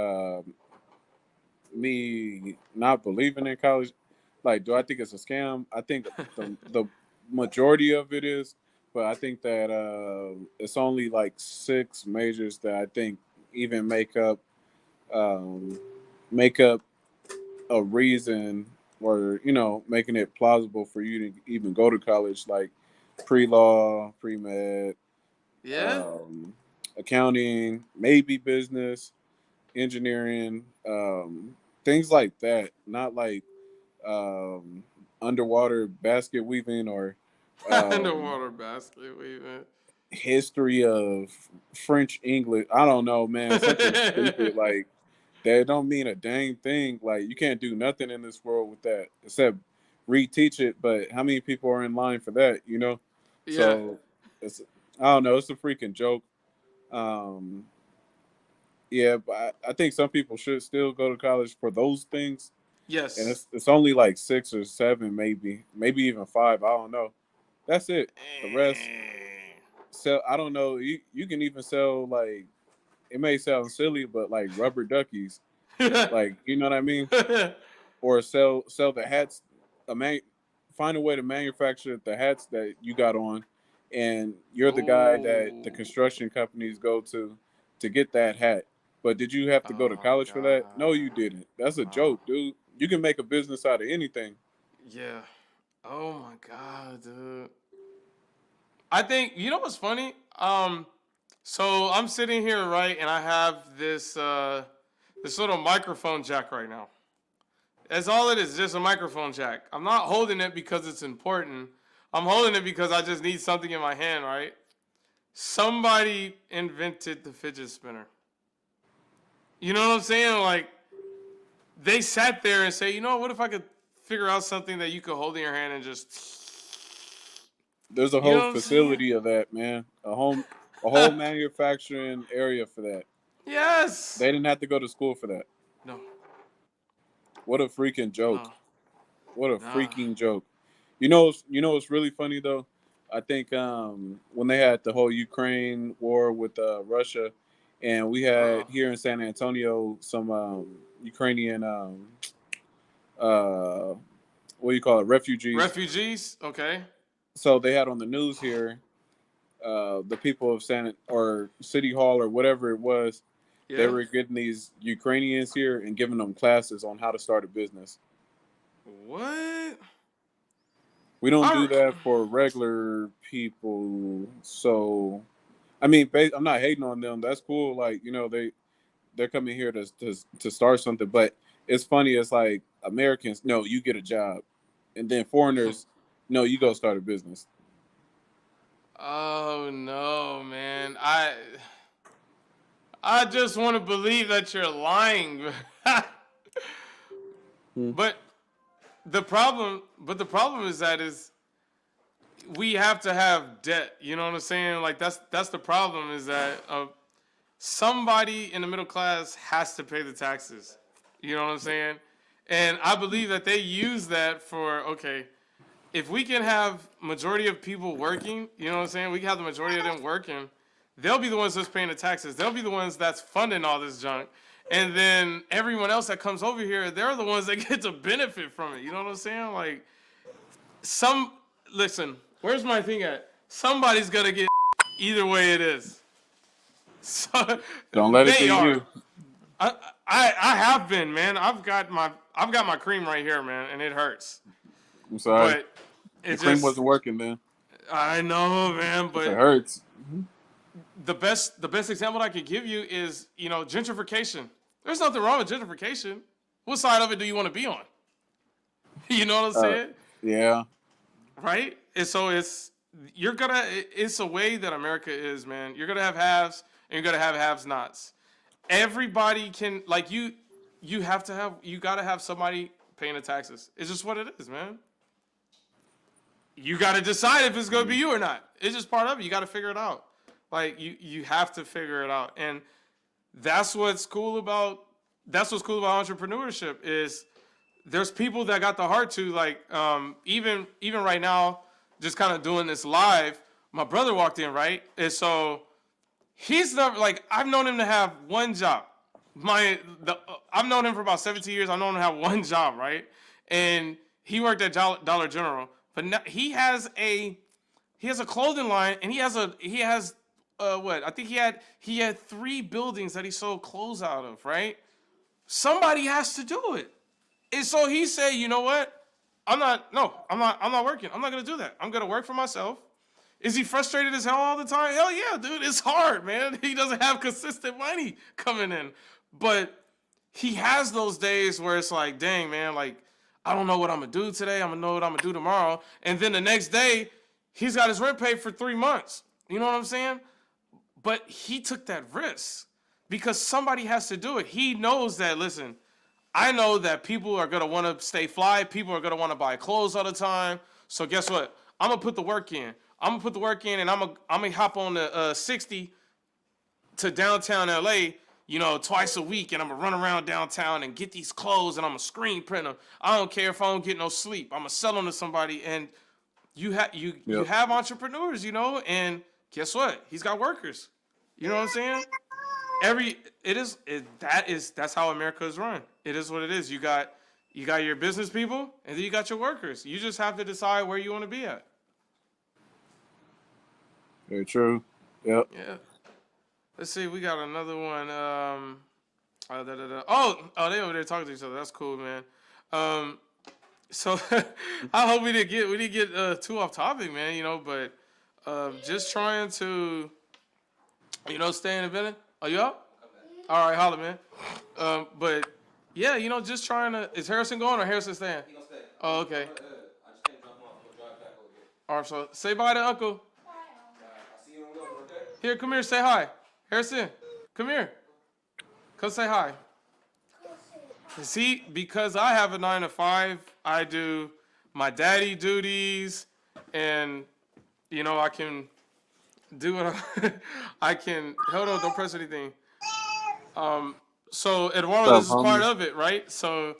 me not believing in college. Like, do I think it's a scam? I think the majority of it is, but I think that it's only like 6 majors that I think even um, make up a reason, or making it plausible for you to even go to college, like pre-law, pre-med, yeah. um, accounting, maybe business, engineering, things like that. Not like um, underwater basket weaving or um, Underwater basket weaving. history of French English. I don't know, man. Something stupid like that don't mean a dang thing. Like you can't do nothing in this world with that except reteach it. But how many people are in line for that? Yeah. So it's I don't know. It's a freaking joke. Um, yeah, but I think some people should still go to college for those things, and Yes. it's only like 6 or 7, maybe even 5. I don't know. That's it. The rest sell. I don't know. You can even sell like it may sound silly, but like rubber duckies, like you know what I mean, or sell the hats. Find a way to manufacture the hats that you got on, and you're the guy that the Oh. construction companies go to get that hat. But did you have to go Oh to my college for that? No, you god. didn't. That's a Oh. joke, dude. You can make a business out of anything. Yeah. Oh my god, dude. I think you know what's funny? So I'm sitting here, right, and I have this little microphone jack right now. That's all it is, just a microphone jack. I'm not holding it because it's important. I'm holding it because I just need something in my hand, right? Somebody invented the fidget spinner. You know what I'm saying? Like they sat there and say, you know, what if I could figure out something that you could hold in your hand and just, There's a you whole know what I'm saying? facility of that, man. A whole manufacturing area for that. Yes. They didn't have to go to school for that. No. What a freaking joke. No. What a Nah. freaking joke. You know what's really funny though? I think when they had the whole Ukraine war with Russia, and we had Uh-oh. here in San Antonio some Ukrainian uh, what do you call it, refugees. Refugees. Okay. So they had on the news here the people of San or City Hall or whatever it was. They Yeah. were getting these Ukrainians here and giving them classes on how to start a business. What? We don't do I. that for regular people. So, I mean, I'm not hating on them. That's cool. Like, they're coming here to start something. But it's funny. It's like Americans, no, you get a job, and then foreigners, no, you go start a business. Oh no, man. I just want to believe that you're lying. Hmm. but but the problem is that is we have to have debt. You know what I'm saying? Like that's the problem is that somebody in the middle class has to pay the taxes. You know what I'm saying? And I believe that they use that for okay, if we can have majority of people working, you know what I'm saying? We can have the majority of them working. They'll be the ones that's paying the taxes. They'll be the ones that's funding all this junk. And then everyone else that comes over here, they're the ones that get to benefit from it. You know what I'm saying? Like some listen, where's my thing at? Somebody's gonna get either way it is. So Don't let it they be are. you. I have been, man. I've got my cream right here, man, and it hurts. I'm sorry. But The it cream just wasn't working then. I know, man, If it but hurts. the best example I could give you is, gentrification. There's nothing wrong with gentrification. What side of it do you want to be on? You know what I'm Uh, saying? yeah. Right? And so it's a way that America is, man. You're gonna have haves and you're gonna have haves nots. Everybody can like you gotta have somebody paying the taxes. It's just what it is, man. you got to decide if it's going to be you or not. It's just part of it. You got to figure it out. Like you have to figure it out. And that's what's cool about entrepreneurship is there's people that got the heart to, like, even right now, just kind of doing this live, my brother walked in, right? And so he's never, like, I've known him to have one job. I've known him for about 17 years. I've known him to have one job, right? And he worked at Dollar General, but now he has a clothing line, and he has what? I think he had 3 buildings that he sold clothes out of, right? Somebody has to do it. And so he said, you know what? I'm not working. I'm not going to do that. I'm going to work for myself. Is he frustrated as hell all the time? Hell yeah, dude. It's hard, man. He doesn't have consistent money coming in. But he has those days where it's like, dang, man, like, I don't know what I'm going to do today. I'm going to know what I'm going to do tomorrow. And then the next day, he's got his rent paid for 3 months. You know what I'm saying? But he took that risk because somebody has to do it. He knows that, listen, I know that people are going to want to stay fly. People are going to want to buy clothes all the time. So guess what? I'm going to put the work in. And I'm going to hop on the 60 to downtown LA, you know, twice a week. And I'm going to run around downtown and get these clothes and I'm going to screen print them. I don't care if I don't get no sleep. I'm going to sell them to somebody. And you have entrepreneurs, you know, and guess what? He's got workers. You know what I'm saying? That's how America is run. It is what it is. You got your business people and then you got your workers. You just have to decide where you want to be at. Very true. Yep. Yeah. Let's see. We got another one. Oh, they over there talking to each other. That's cool, man. So I hope we didn't get too off topic, man. You know, but just trying to, you know, stay in the building. Are you up? All right, holla, man. But yeah, you know, just trying to. Is Harrison going or Harrison staying? He gonna stay. Oh, okay. I just can't drop him off. He'll drive back over here. All right, so say bye to Uncle. I'll see you on the road, okay? Here, come here, say hi. Harrison, come here. Come say hi. See, because I have a 9 to 5, I do my daddy duties, and you know I can do what I can. Hold on, don't press anything. So Eduardo, this is part of it, right? So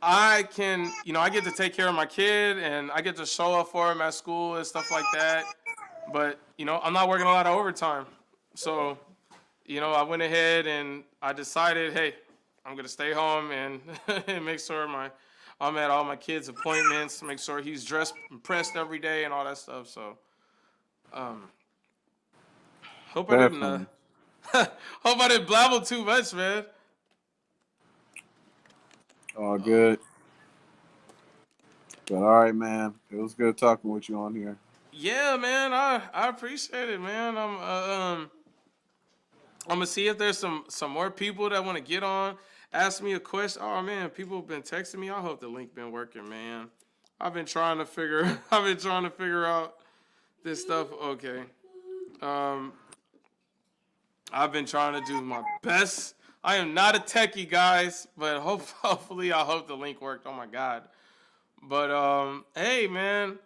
I can, you know, I get to take care of my kid, and I get to show up for him at school and stuff like that. But you know, I'm not working a lot of overtime, so you know, I went ahead and I decided, hey, I'm gonna stay home and, and make sure I'm at all my kids' appointments, make sure he's dressed and pressed every day and all that stuff. So, hope I didn't blabble too much, man. All good. But all right, man. It was good talking with you on here. Yeah, man, I appreciate it, man. I'm gonna see if there's some more people that want to get on, ask me a question. Oh man, people have been texting me. I hope the link been working, man. I've been trying to figure out this stuff. Okay. I've been trying to do my best. I am not a techie, guys, but hopefully I hope the link worked. Oh my God. But hey, man.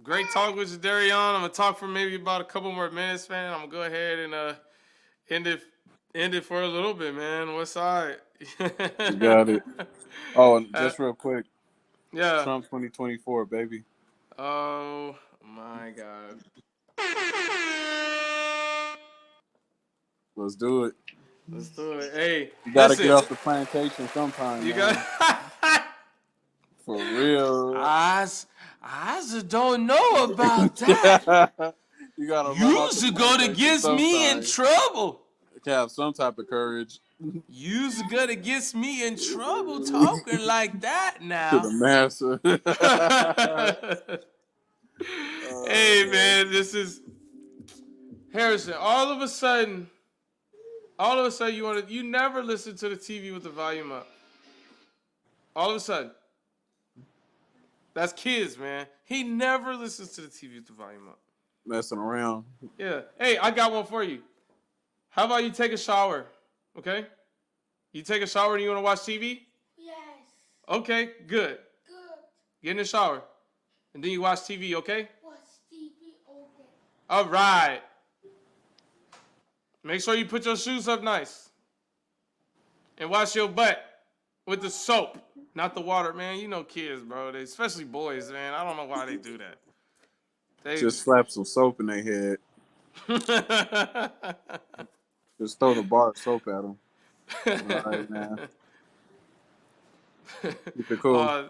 Great talk with you, Darion. I'm gonna talk for maybe about a couple more minutes, man. I'm gonna go ahead and end it for a little bit, man. What's side? You got it. Oh, and just real quick. Yeah. Trump 2024, baby. Oh my God. Let's do it. Let's do it. Hey, You gotta listen, get off the plantation sometime. You man. got. For real. I just don't know about that. You gotta. You're gonna get me in trouble. To have some type of courage. You're gonna get me in trouble talking like that To now. the master. Hey, man, this is Harrison. All of a sudden, you never listen to the TV with the volume up. All of a sudden. That's kids, man. He never listens to the TV with the volume up. Messing around. Yeah. Hey, I got one for you. How about you take a shower? Okay? You take a shower and you want to watch TV? Yes. Okay, good. Good. Get in the shower. And then you watch TV, okay? Watch TV all day. All right. Make sure you put your shoes up nice. And wash your butt with the soap, not the water, man. You know kids, bro. They, especially boys, man. I don't know why they do that. They Just slap some soap in their head. Just throw the bar of soap at them. All right, man. Keep it cool. All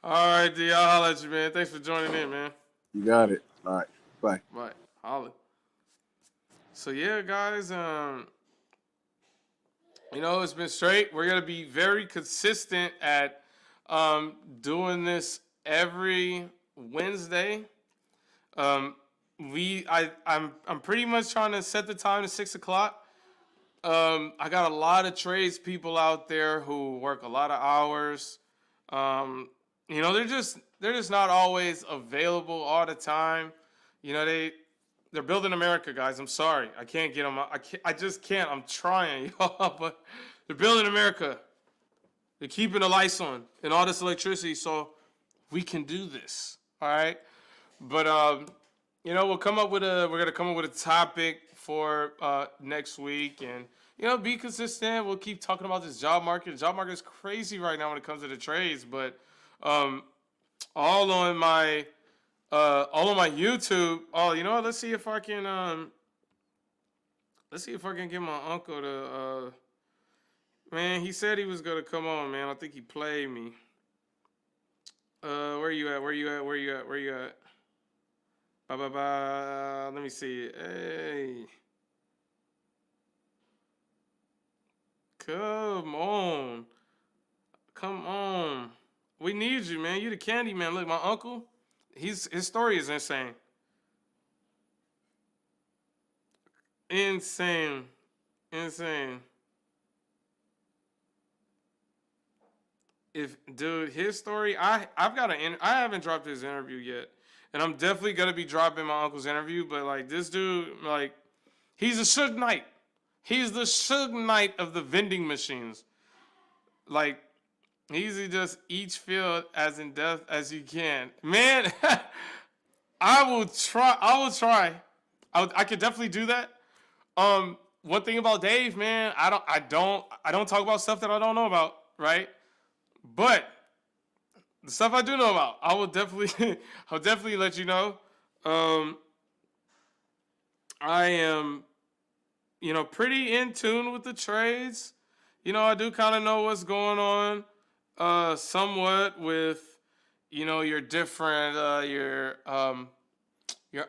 right, D. I'll holler at you, man. Thanks for joining in, man. You got it. All right. Bye. Right. Holla. So yeah, guys, you know, it's been straight. We're gonna be very consistent at doing this every Wednesday. I'm pretty much trying to set the time to 6 o'clock. I got a lot of trades people out there who work a lot of hours. You know, they're just not always available all the time. You know, they're building America, guys. I'm sorry, I can't get them. I just can't. I'm trying, y'all, but they're building America. They're keeping the lights on and all this electricity, so we can do this. All right, but you know, we're gonna come up with a topic for next week, and you know, be consistent. We'll keep talking about this job market. The job market is crazy right now when it comes to the trades, but all on my YouTube. Oh, you know what? Let's see if I can get my uncle to man, he said he was gonna come on, man. I think he played me. Where you at? Let me see. Hey. Come on. We need you, man. You the candy man. Look, my uncle, his story is insane. Insane. His story, I haven't dropped his interview yet. And I'm definitely gonna be dropping my uncle's interview, but like this dude, like, he's a Suge Knight. He's the Suge Knight of the vending machines. Like, he's just each field as in depth as you can. Man, I will try. I could definitely do that. One thing about Dave, man, I don't talk about stuff that I don't know about, right? But the stuff I do know about, I'll definitely let you know. I am, you know, pretty in tune with the trades. You know, I do kind of know what's going on, somewhat with, you know, your different, your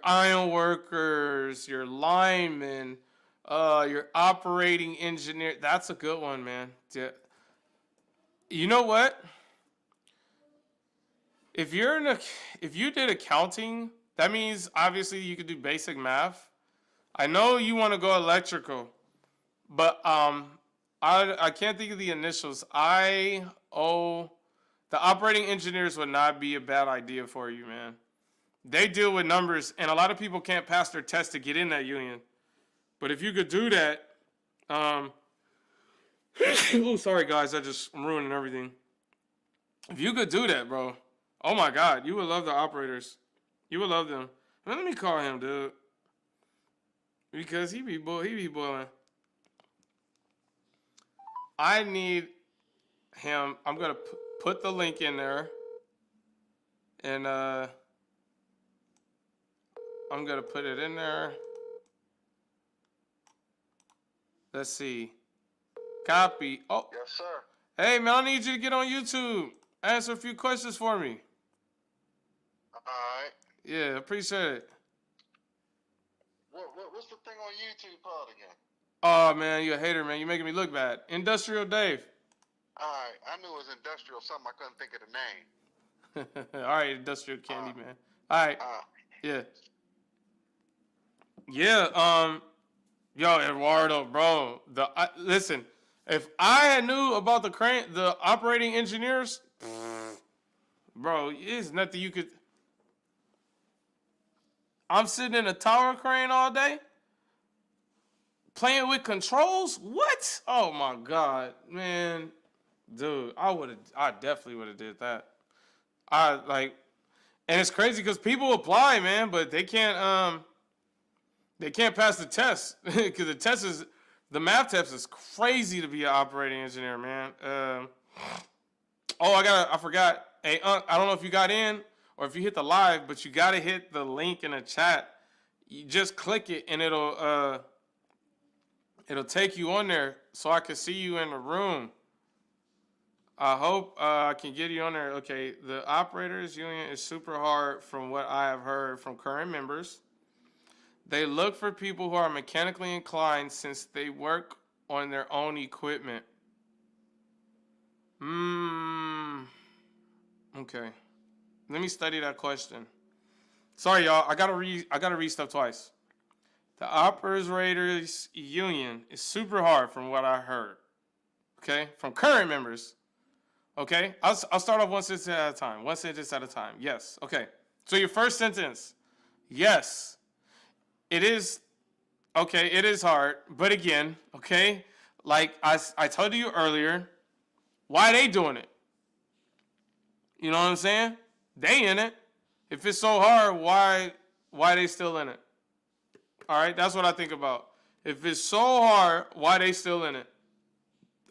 iron workers, your linemen, your operating engineer. That's a good one, man. Yeah. You know what? If you did accounting, that means obviously you could do basic math. I know you want to go electrical, but I can't think of the initials. The operating engineers would not be a bad idea for you, man. They deal with numbers, and a lot of people can't pass their test to get in that union. But if you could do that, oh, sorry guys, I'm ruining everything. If you could do that, bro, oh my God, you would love the operators. You would love them. Let me call him, dude, because he be boiling. I need him. I'm gonna put the link in there, and I'm gonna put it in there. Let's see. Copy. Oh. Yes, sir. Hey, man, I need you to get on YouTube. Answer a few questions for me. All right. Yeah, appreciate it. What's the thing on YouTube called again? Oh, man, you a hater, man. You making me look bad. Industrial Dave. All right. I knew it was industrial something. I couldn't think of the name. All right, Industrial Candy, man. All right. Yeah. Yeah, yo, Eduardo, bro. Listen, if I had knew about the operating engineers, bro, it's nothing you could. I'm sitting in a tower crane all day, playing with controls. What? Oh my God, man, dude, I definitely would have did that. And it's crazy because people apply, man, but they can't pass the test because the math test is crazy to be an operating engineer, man. I forgot. Hey, I don't know if you got in or if you hit the live, but you gotta hit the link in the chat. You just click it and it'll take you on there so I can see you in the room. I hope I can get you on there. Okay, the operators union is super hard from what I have heard from current members. They look for people who are mechanically inclined since they work on their own equipment. Okay. Let me study that question. Sorry, y'all. I gotta read stuff twice. The operators union is super hard from what I heard. Okay, from current members. Okay, I'll start off one sentence at a time. One sentence at a time. Yes. Okay. So your first sentence. Yes. It is. Okay, it is hard. But again, okay, like I told you earlier, why they doing it? You know what I'm saying? They in it. If it's so hard, why they still in it? All right, that's what I think about. If it's so hard, why they still in it?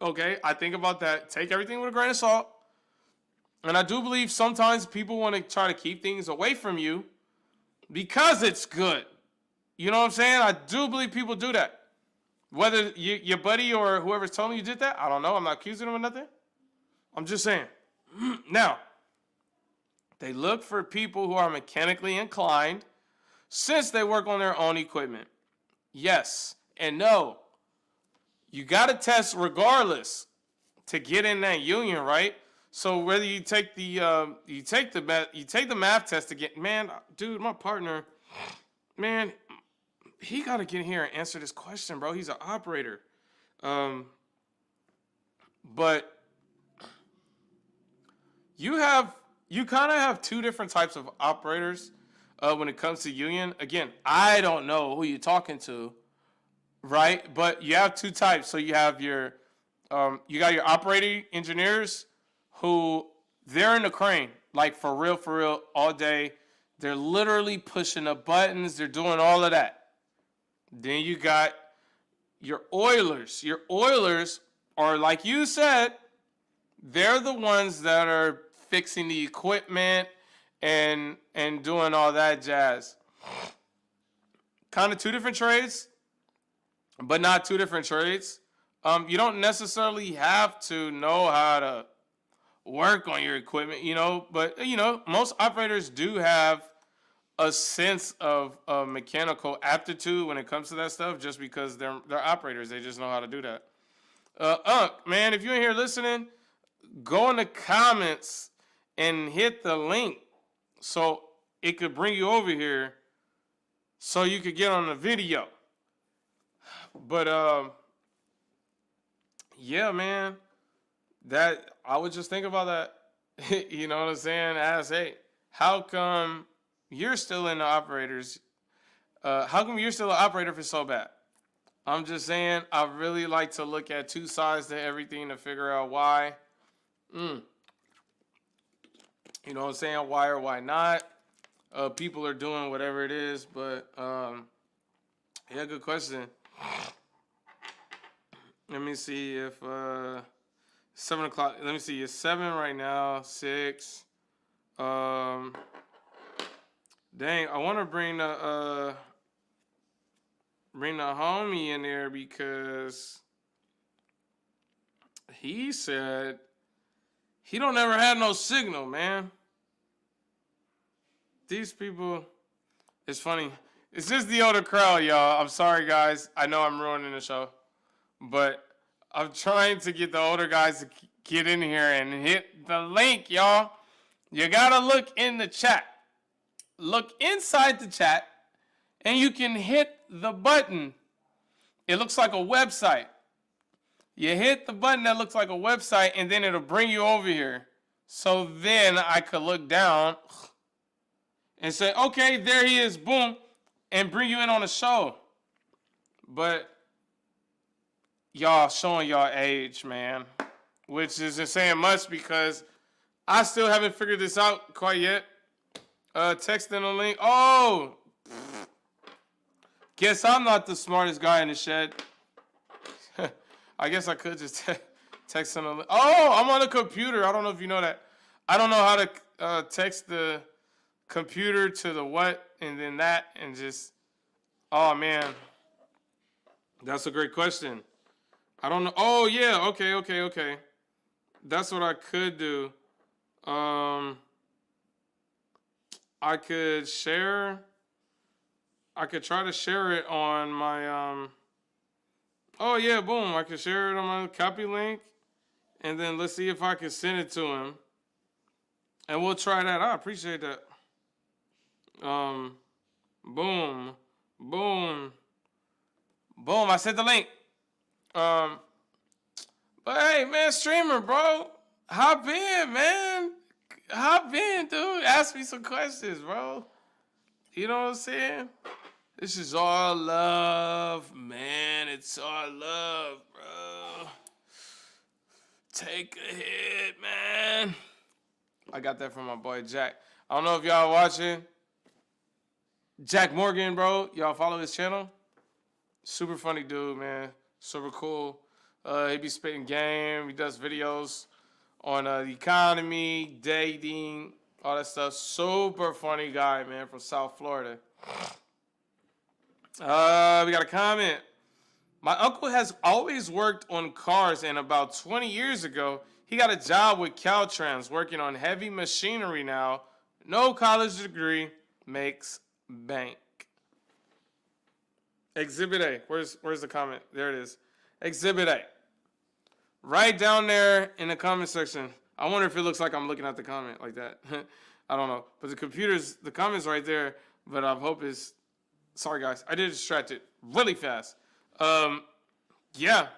Okay, I think about that. Take everything with a grain of salt. And I do believe sometimes people want to try to keep things away from you because it's good. You know what I'm saying? I do believe people do that. Whether your buddy or whoever's telling you did that, I don't know. I'm not accusing them of nothing. I'm just saying. Now, they look for people who are mechanically inclined since they work on their own equipment. Yes and no. You got to test regardless to get in that union, right? So whether you take the math test to get, man, dude, my partner, man, he got to get here and answer this question, bro. He's an operator. But you kind of have two different types of operators when it comes to union. Again, I don't know who you're talking to, right? But you have two types. So you have you got your operating engineers who they're in the crane, like for real, all day. They're literally pushing the buttons. They're doing all of that. Then you got your oilers. Your oilers are, like you said, they're the ones that are fixing the equipment and doing all that jazz. Kind of two different trades, but not two different trades. You don't necessarily have to know how to work on your equipment, but most operators do have a sense of mechanical aptitude when it comes to that stuff, just because they're operators. They just know how to do that. Man, if you're in here listening, go in the comments and hit the link so it could bring you over here so you could get on the video. But yeah, man, that I would just think about that. You know what I'm saying? Ask, hey, how come you're still in the operators? How come you're still an operator if it's so bad? I'm just saying, I really like to look at two sides to everything to figure out why. You know what I'm saying? Why or why not? People are doing whatever it is, but yeah, good question. Let me see if 7 o'clock. Let me see. It's 7 right now. 6. Dang, I want to bring the homie in there because he said he don't ever had no signal, man. These people, it's funny. It's just the older crowd, y'all. I'm sorry, guys. I know I'm ruining the show, but I'm trying to get the older guys to get in here and hit the link, y'all. You gotta look in the chat. Look inside the chat, and you can hit the button. It looks like a website. You hit the button that looks like a website, and then it'll bring you over here. So then I could look down and say, okay, there he is, boom, and bring you in on the show. But y'all showing y'all age, man, which isn't saying much because I still haven't figured this out quite yet. Texting a link. Oh, guess I'm not the smartest guy in the shed. I guess I could just text him a link. Oh, I'm on a computer. I don't know if you know that. I don't know how to text the computer to the what and then that and just. Oh man, that's a great question. I don't know. Oh yeah. Okay. That's what I could do. I could share. I could try to share it on my Oh yeah, boom! I can share it on my copy link, and then let's see if I can send it to him, and we'll try that. I appreciate that. Boom, boom, boom! I sent the link. But hey, man, streamer, bro, hop in, man. Hop in, dude. Ask me some questions, bro. You know what I'm saying? This is all love, man. It's all love, bro. Take a hit, man. I got that from my boy Jack. I don't know if y'all watching. Jack Morgan, bro. Y'all follow his channel? Super funny dude, man. Super cool. He be spitting game. He does videos on the economy, dating, all that stuff. Super funny guy, man, from South Florida. We got a comment. My uncle has always worked on cars, and about 20 years ago, he got a job with Caltrans working on heavy machinery now. No college degree, makes bank. Exhibit A. Where's the comment? There it is. Exhibit A. Right down there in the comment section. I wonder if it looks like I'm looking at the comment like that. I don't know. But the comment's right there, but I hope it's... Sorry, guys. I did distracted really fast. Yeah.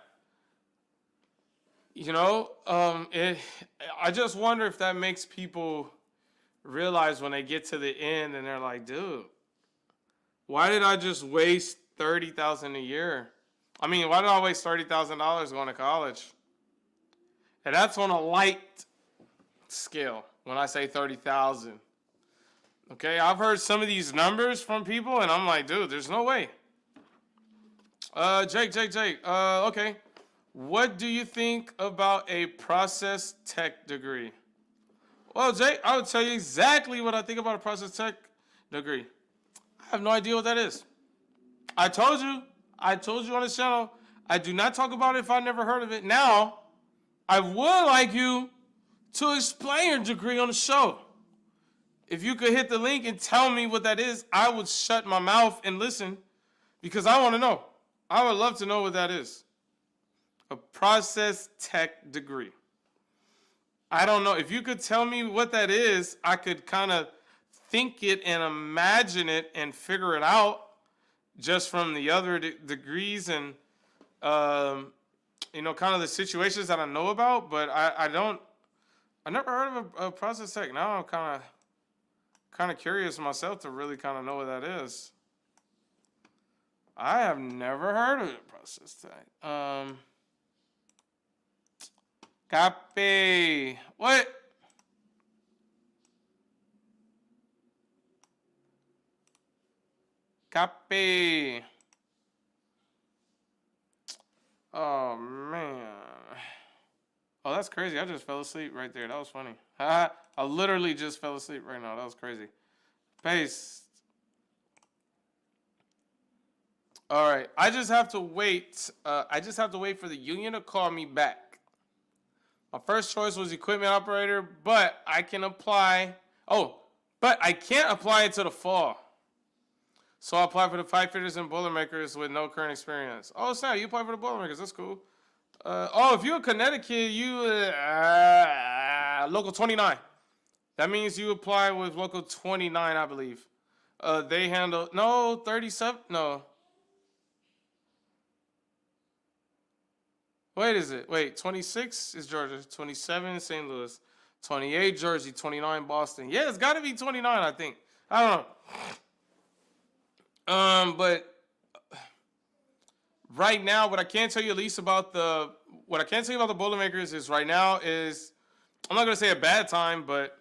You know, I just wonder if that makes people realize when they get to the end and they're like, dude, why did I just waste $30,000 a year? I mean, why did I waste $30,000 going to college? And that's on a light scale when I say 30,000. Okay, I've heard some of these numbers from people, and I'm like, dude, there's no way. Jake. Okay. What do you think about a process tech degree? Well, Jake, I would tell you exactly what I think about a process tech degree. I have no idea what that is. I told you on this channel, I do not talk about it if I never heard of it. Now, I would like you to explain your degree on the show. If you could hit the link and tell me what that is, I would shut my mouth and listen because I want to know. I would love to know what that is. A process tech degree. I don't know. If you could tell me what that is, I could kind of think it and imagine it and figure it out just from the other degrees and, you know, kind of the situations that I know about. But I never heard of a process tech. Now I'm kind of curious myself to really kind of know what that is. I have never heard of it, process tech. Copy. What? Copy. Oh, man. Oh, that's crazy. I just fell asleep right there. That was funny. I literally just fell asleep right now. That was crazy. Paste. All right. I just have to wait. I just have to wait for the union to call me back. My first choice was equipment operator, but I can apply. Oh, but I can't apply it to the fall. So I applied for the pipe fitters and boilermakers with no current experience. Oh, snap. You apply for the boilermakers. That's cool. If you're in Connecticut, you local 29. That means you apply with local 29, I believe. They handle 37. No. Wait, 26 is Georgia, 27 St. Louis, 28 Jersey, 29 Boston. Yeah, it's got to be 29, I think. I don't know. But right now, what I can tell you at least about the Boilermakers is right now is, I'm not going to say a bad time, but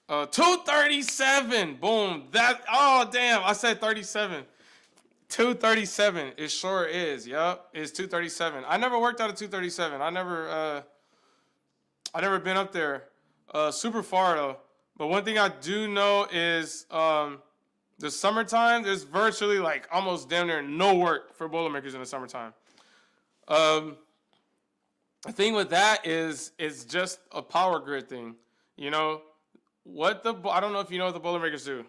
237. Boom. Oh, damn. I said 37. 237. It sure is. Yup. It's 237. I never worked out at 237. I never been up there super far though. But one thing I do know is the summertime, there's virtually like almost damn near no work for Boilermakers in the summertime. The thing with that is it's just a power grid thing. You know, I don't know if you know what the Boilermakers do,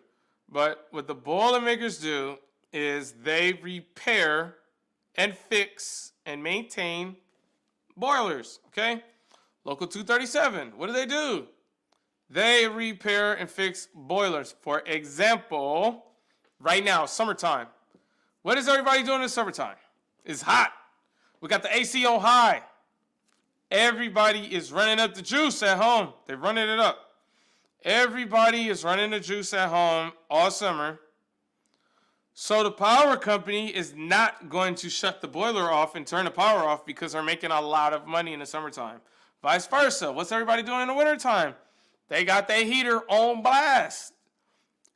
but what the Boilermakers do is they repair and fix and maintain boilers, okay? Local 237, what do? They repair and fix boilers. For example, right now, summertime. What is everybody doing in the summertime? It's hot. We got the AC on high. Everybody is running up the juice at home. They're running it up. Everybody is running the juice at home all summer. So the power company is not going to shut the boiler off and turn the power off because they're making a lot of money in the summertime. Vice versa. What's everybody doing in the wintertime? They got their heater on blast,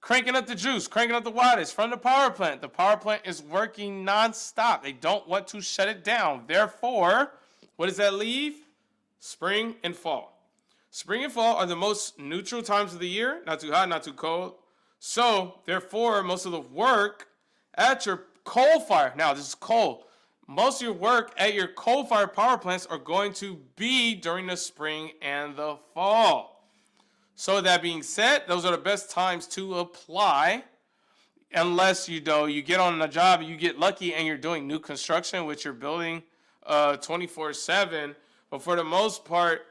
cranking up the juice, cranking up the wattage from the power plant. The power plant is working nonstop. They don't want to shut it down. Therefore, what does that leave? Spring and fall. Spring and fall are the most neutral times of the year. Not too hot, not too cold. So, therefore, most of the work at your coal fire, now this is coal, most of your work at your coal-fired power plants are going to be during the spring and the fall. So that being said, those are the best times to apply, unless you get on a job, you get lucky and you're doing new construction, which you're building 24/7. But for the most part,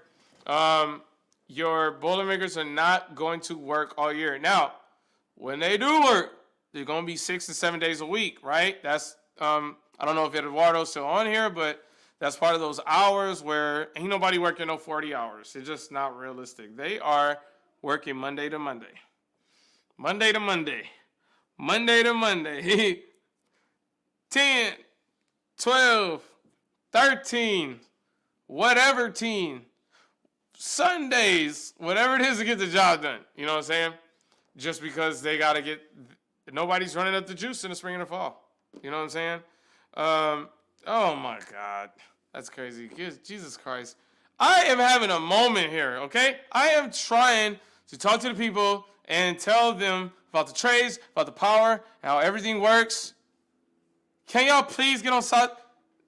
your Boilermakers are not going to work all year. Now, when they do work, they're going to be 6 to 7 days a week, right? That's I don't know if Eduardo's still on here, but that's part of those hours where ain't nobody working no 40 hours. It's just not realistic. They are working Monday to Monday. Monday to Monday. Monday to Monday. 10, 12, 13, whatever teen. Sundays, whatever it is to get the job done. You know what I'm saying? Just because they got to get, nobody's running up the juice in the spring and the fall. You know what I'm saying? Oh my God. That's crazy. Jesus Christ. I am having a moment here, okay? I am trying to talk to the people and tell them about the trades, about the power, how everything works. Can y'all please get on side?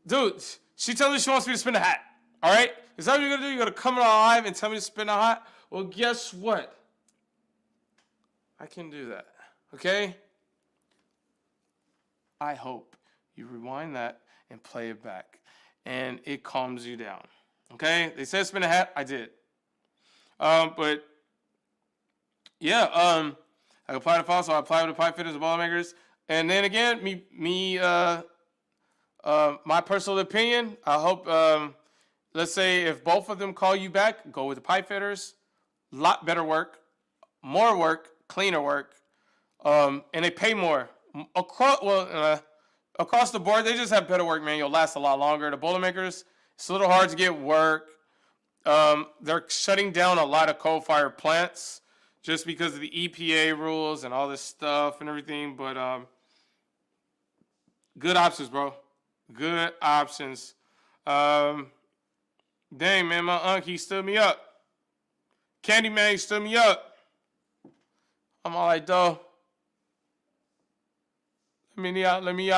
Dude, she tells me she wants me to spin a hat, all right? Is that what you're going to do? You're going to come on live and tell me to spin a hat? Well, guess what? I can do that, okay? I hope you rewind that and play it back, and it calms you down, okay? They said spin a hat. I did. But, yeah, I applied to file, so I applied with the pipe fitters and Boilermakers. And then again, my personal opinion, I hope, let's say if both of them call you back, go with the pipe fitters. Lot better work, more work, cleaner work, and they pay more. Across the board, they just have better work, man. You'll last a lot longer. The Boilermakers, it's a little hard to get work. They're shutting down a lot of coal-fired plants just because of the EPA rules and all this stuff and everything. But good options, bro. Good options. Dang, man, my uncle, he stood me up. Candyman, he stood me up. I'm all like, though. Let me out. Let me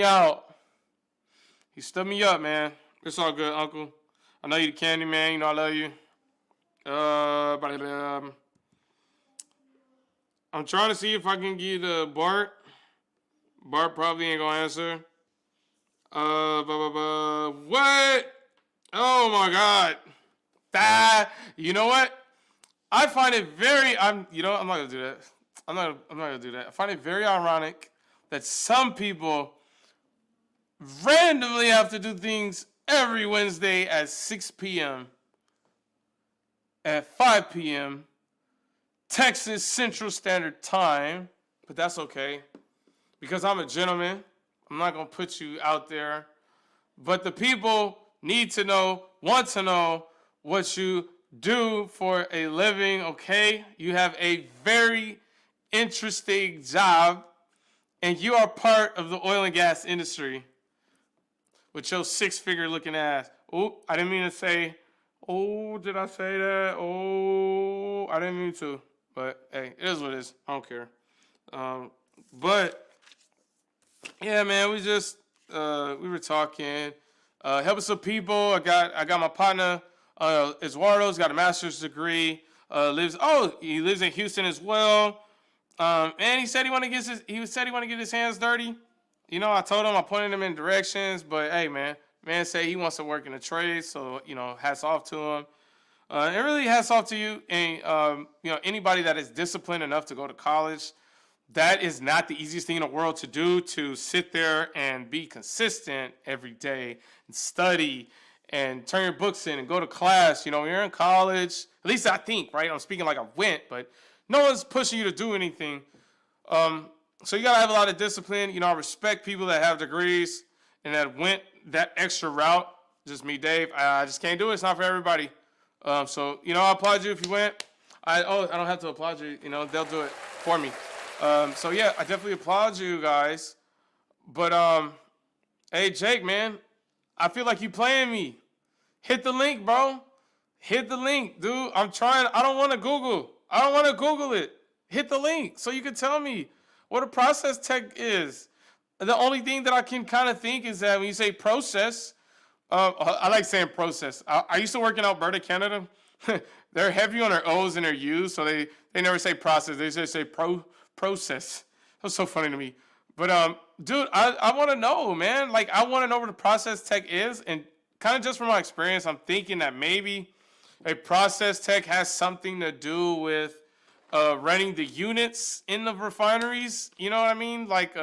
out. He stood me up, man. It's all good, Uncle. I know you the candy man. You know I love you. I'm trying to see if I can get Bart. Bart probably ain't gonna answer. What? Oh my God. You know what? I find it very. I'm not gonna do that. I'm not gonna do that. I find it very ironic that some people randomly have to do things every Wednesday at 6 p.m. at 5 p.m. Texas Central Standard Time, but that's okay because I'm a gentleman. I'm not gonna put you out there, but the people need to know, want to know what you do for a living, okay? You have a very interesting job, and you are part of the oil and gas industry with your six-figure looking ass. Oh, I didn't mean to say, oh, did I say that? Oh, I didn't mean to. But, hey, it is what it is. I don't care. But, yeah, man, we were talking, helping some people. I got my partner, Eduardo's got a master's degree. He lives in Houston as well. And he said he want to get his hands dirty. You know, I told him, I pointed him in directions, but hey, man say he wants to work in a trade, so hats off to him. And really hats off to you and anybody that is disciplined enough to go to college. That is not the easiest thing in the world to do, to sit there and be consistent every day and study and turn your books in and go to class. When you're in college, at least I think, right? I'm speaking like I went, but no one's pushing you to do anything. So you got to have a lot of discipline. I respect people that have degrees and that went that extra route. Just me, Dave. I just can't do it. It's not for everybody. So I applaud you if you went. I don't have to applaud you. They'll do it for me. So yeah, I definitely applaud you guys. But hey, Jake, man, I feel like you playing me. Hit the link, bro. Hit the link, dude. I'm trying. I don't want to Google it. Hit the link so you can tell me what a process tech is. The only thing that I can kind of think is that when you say process, I like saying process. I used to work in Alberta, Canada. They're heavy on their O's and their U's, so they never say process. They just say process. That's so funny to me. But dude, I want to know, man. Like, I want to know what a process tech is, and kind of just from my experience, I'm thinking that maybe a process tech has something to do with running the units in the refineries. You know what I mean? Like,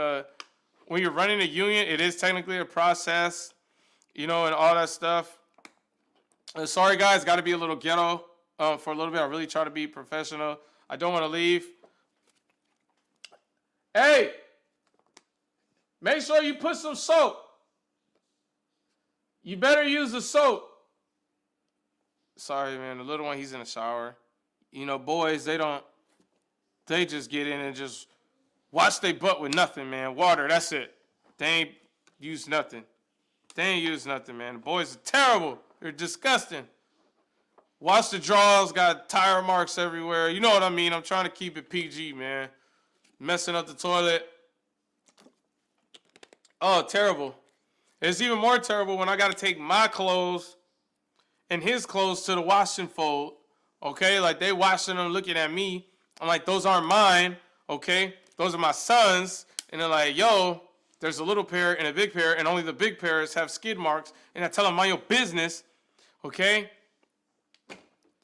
when you're running a unit, it is technically a process, and all that stuff. Sorry, guys, got to be a little ghetto for a little bit. I really try to be professional. I don't want to leave. Hey, make sure you put some soap. You better use the soap. Sorry, man. The little one, he's in the shower. Boys, they just get in and just wash their butt with nothing, man. Water, that's it. They ain't use nothing. Man. The boys are terrible. They're disgusting. Wash the drawers, got tire marks everywhere. You know what I mean? I'm trying to keep it PG, man. Messing up the toilet. Oh, terrible. It's even more terrible when I got to take my clothes and his clothes to the washing fold. Okay? Like, they washing them looking at me. I'm like, those aren't mine. Okay? Those are my sons. And they're like, yo, there's a little pair and a big pair, and only the big pairs have skid marks. And I tell them, mind your business. Okay?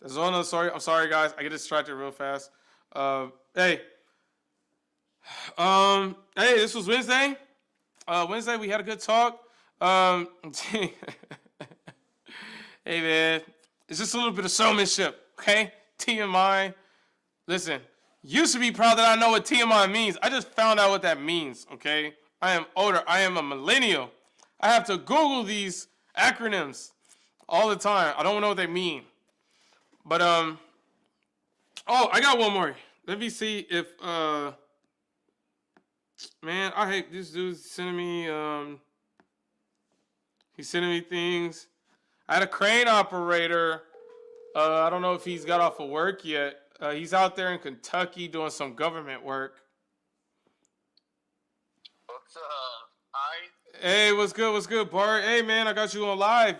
That's another story. I'm sorry, guys. I get distracted real fast. Hey, this was Wednesday. Wednesday, we had a good talk. Hey, man. It's just a little bit of showmanship, okay? TMI. Listen, used to be proud that I know what TMI means. I just found out what that means, okay? I am older. I am a millennial. I have to Google these acronyms all the time. I don't know what they mean. But, I got one more. Let me see if, man, I hate this dude's sending me, he's sending me things. I had a crane operator. I don't know if he's got off of work yet. He's out there in Kentucky doing some government work. What's up? Hey, what's good, Bart? Hey, man, I got you on live.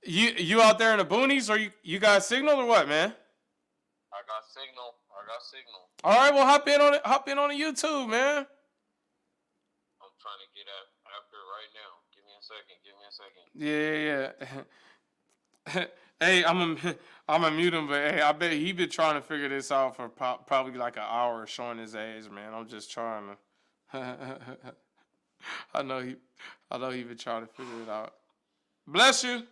You out there in the boonies, or you got signal or what, man? I got signal. All right, well, hop in on the YouTube, man. I'm trying to get after it right now. Give me a second. Yeah. Hey, I'm gonna mute him, but hey, I bet he been trying to figure this out for probably like an hour, showing his age, man. I'm just trying to. I know he been trying to figure it out. Bless you.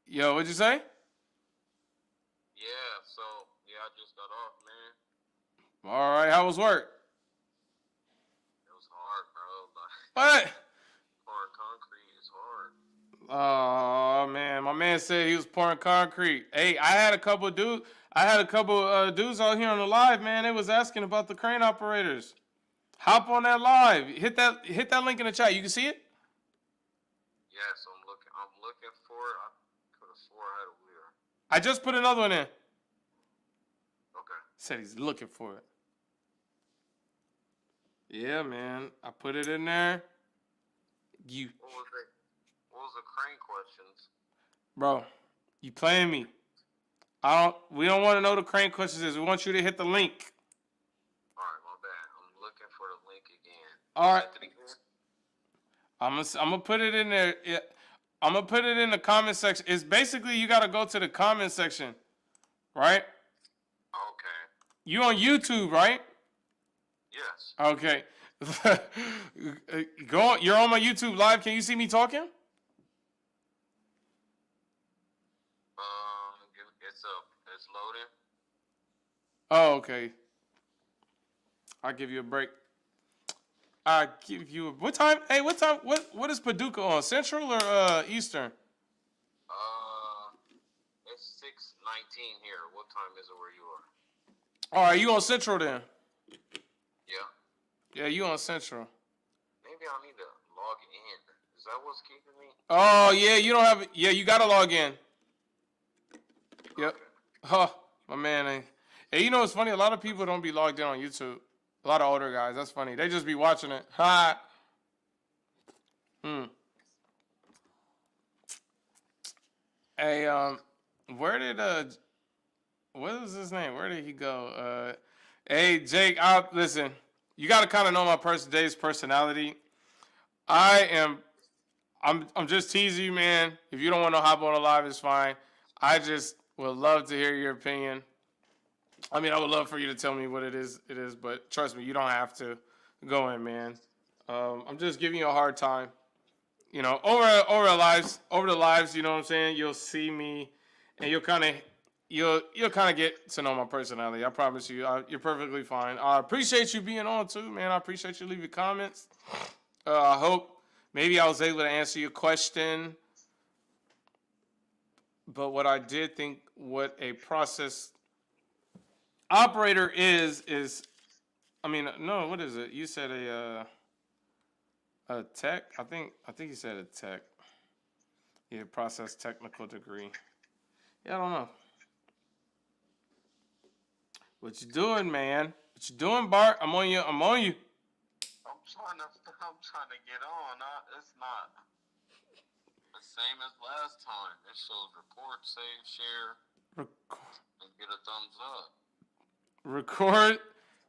Yo, what'd you say? Yeah, I just got off, man. All right, how was work? It was hard, bro. What? Hard concrete is hard. Oh man, my man said he was pouring concrete. Hey, I had a couple dudes out here on the live, man. They was asking about the crane operators. Hop on that live. Hit that link in the chat. You can see it? Yes, I'm looking for it. I could have swore I had a wheel. I just put another one in. Okay. Said he's looking for it. Yeah, man. I put it in there. What was the crane questions? Bro, you playing me. We don't want to know the crane questions is. We want you to hit the link. Alright, my bad. I'm looking for the link again. All right. Sent it again? I'm gonna put it in there. I'm gonna put it in the comment section. It's basically you gotta go to the comment section, right? Okay. You on YouTube, right? Yes. Okay. Go on. You're on my YouTube live. Can you see me talking? It's loading. Oh, okay. I'll give you a break. What time? Hey, what time? What is Paducah on? Central or Eastern? It's 6:19 here. What time is it where you are? All right, you on Central then? Yeah. Yeah, you on Central. Maybe I need to log in. Is that what's keeping me? Oh yeah, you don't have. Yeah, you gotta log in. Yep. Okay. Huh, my man. Hey, you know what's funny? A lot of people don't be logged in on YouTube. A lot of older guys. That's funny. They just be watching it. Ha. Hey, where did what is his name? Where did he go? Hey, Jake. Listen. You gotta kind of know my Dave's personality. I'm just teasing you, man. If you don't want to hop on a live, it's fine. I just would love to hear your opinion. I mean, I would love for you to tell me what it is, but trust me, you don't have to go in, man. I'm just giving you a hard time. You know, over the lives, you know what I'm saying? You'll see me, and you'll kind of get to know my personality. I promise you, you're perfectly fine. I appreciate you being on too, man. I appreciate you leaving comments. I hope maybe I was able to answer your question. But what I did think, what a process operator is, I mean, no, what is it? You said a tech? I think you said a tech. Yeah, process technical degree. Yeah, I don't know. What you doing, man? What you doing, Bart? I'm on you. I'm trying to get on. It's not the same as last time. It shows record, save, share, and get a thumbs up. Record,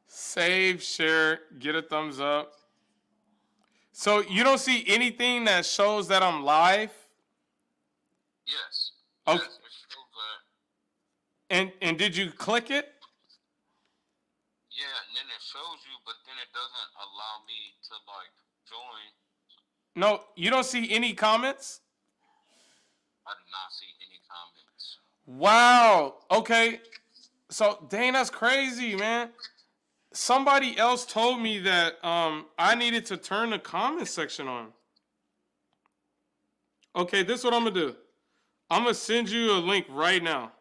save, share, get a thumbs up. So you don't see anything that shows that I'm live? Yes. Okay. Yes, it shows that. And did you click it? Yeah, and then it shows you, but then it doesn't allow me to join. No, you don't see any comments? I do not see any comments. Wow. Okay. So, dang, that's crazy, man. Somebody else told me that I needed to turn the comment section on. Okay, this is what I'm going to do. I'm going to send you a link right now.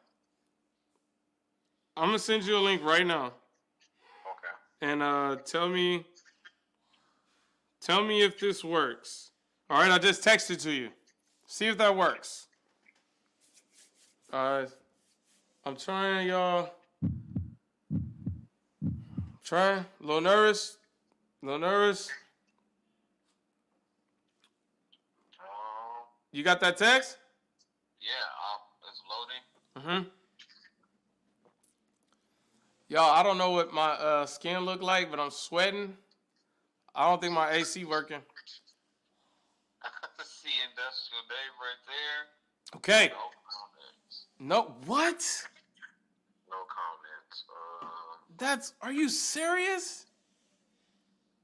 Okay. And tell me if this works. All right, I just texted to you. See if that works. All right. I'm trying, y'all. Trying. A little nervous. You got that text? Yeah, it's loading. Y'all, I don't know what my skin look like, but I'm sweating. I don't think my AC working. See Industrial Dave right there. Okay. No comments. No, what? No comments. Are you serious?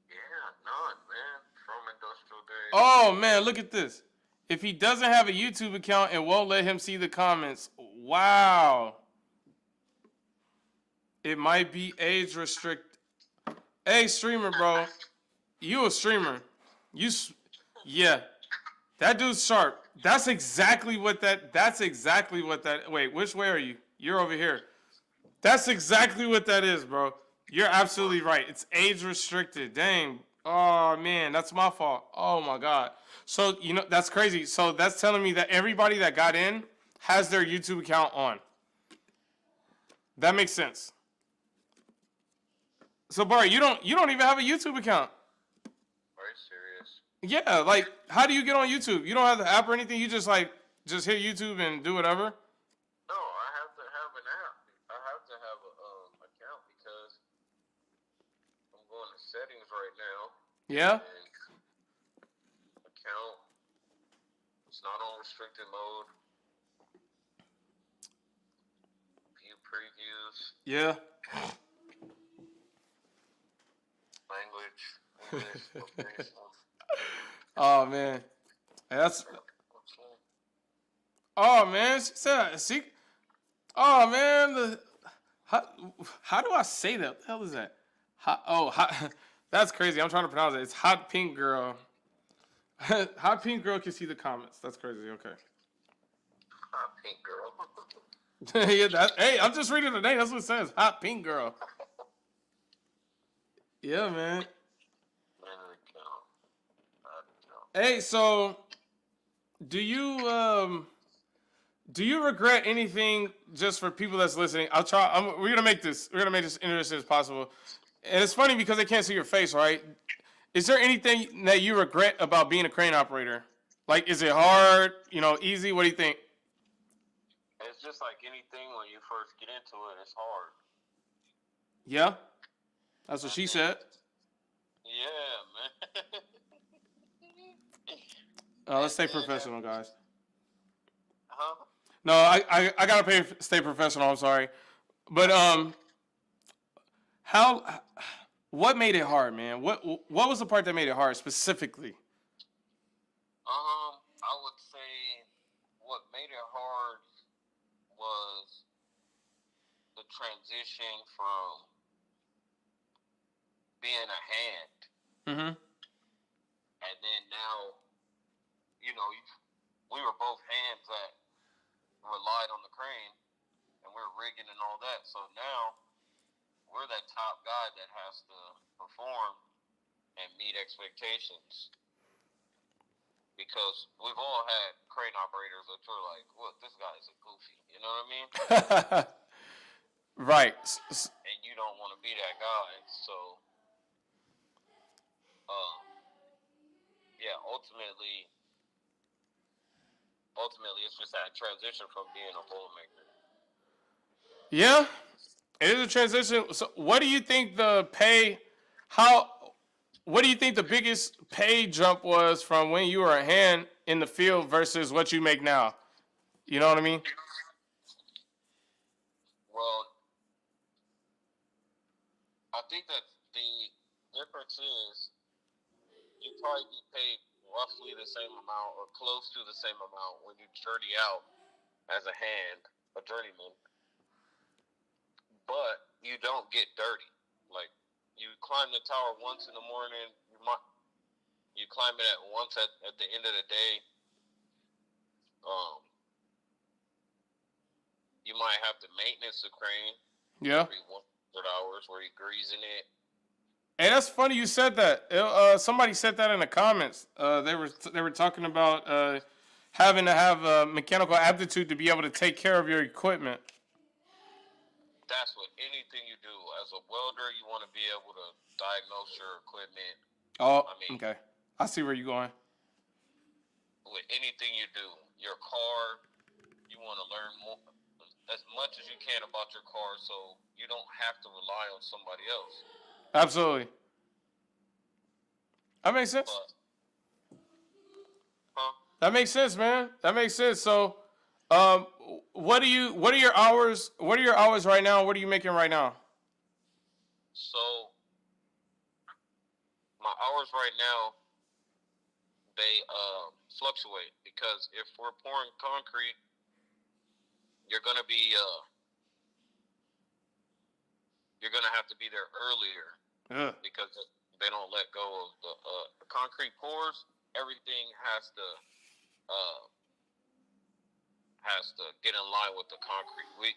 Yeah, none, man. From Industrial Dave. Oh, man, look at this. If he doesn't have a YouTube account, it won't let him see the comments. Wow. It might be age restricted. Hey, streamer, bro. You a streamer. Yeah. That dude's sharp. That's exactly what that. That's exactly what that. Wait, which way are you? You're over here. That's exactly what that is, bro. You're absolutely right. It's age restricted. Dang. Oh man, that's my fault. Oh my god. So you know that's crazy. So that's telling me that everybody that got in has their YouTube account on. That makes sense. So Barry, you don't even have a YouTube account. Are you serious? Yeah, like how do you get on YouTube? You don't have the app or anything. You just just hit YouTube and do whatever. No, I have to have an app. I have to have a account because I'm going to settings right now. Yeah. And account. It's not on restricted mode. View previews. Yeah. Language. English. Okay. Oh man, that's. Oh man, she said see. Oh man, how do I say that? What the hell is that? Hot, that's crazy. I'm trying to pronounce it. It's Hot Pink Girl. Hot Pink Girl can see the comments. That's crazy. Okay. Hot pink girl. Yeah, hey, I'm just reading the name. That's what it says. Hot Pink Girl. Yeah, man. Hey, so do you regret anything just for people that's listening? We're gonna make this interesting as possible. And it's funny because they can't see your face, right? Is there anything that you regret about being a crane operator? Like, is it hard? Easy? What do you think? It's just like anything when you first get into it, it's hard. Yeah, that's what she said. Yeah, man. Let's stay professional, guys. Huh? No, I gotta stay professional. I'm sorry, but what made it hard, man? What was the part that made it hard specifically? I would say what made it hard was the transition from being a hand, Mm-hmm. and then now, we were both hands that relied on the crane, and we're rigging and all that. So now we're that top guy that has to perform and meet expectations. Because we've all had crane operators that are like, "Look, this guy is a goofy." You know what I mean? Right. And you don't want to be that guy. So, yeah. Ultimately, it's just that transition from being a Boilermaker. Yeah, it is a transition. So, what do you think the pay? What do you think the biggest pay jump was from when you were a hand in the field versus what you make now? You know what I mean? Well, I think that the difference is you probably be paid roughly the same amount or close to the same amount when you journey out as a hand, a journeyman, but you don't get dirty. Like, you climb the tower once in the morning, you climb it once at the end of the day. You might have to maintenance the crane. Yeah. Every 100 hours where you're greasing it. Hey, that's funny you said that. Somebody said that in the comments. They were talking about having to have mechanical aptitude to be able to take care of your equipment. That's what anything you do. As a welder, you want to be able to diagnose your equipment. Oh, okay. I see where you're going. With anything you do, your car, you want to learn more, as much as you can about your car, so you don't have to rely on somebody else. Absolutely. That makes sense. That makes sense, man. That makes sense. So, what are your hours? What are your hours right now? What are you making right now? So, my hours right now, they fluctuate because if we're pouring concrete, you're gonna have to be there earlier. Because they don't let go of the concrete pours. Everything has to has to get in line with the concrete.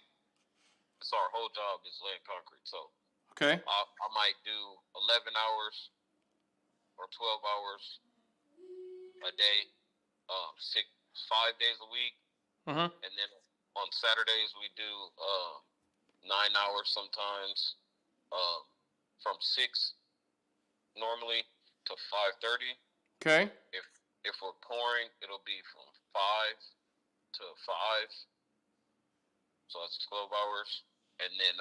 It's our whole job is laying concrete. So Okay. I might do 11 hours or 12 hours a day, 5 days a week, Mm-hmm. and then on Saturdays we do 9 hours sometimes, from 6 normally to 5:30. Okay. If we're pouring, it'll be from 5 to 5, so that's 12 hours, and then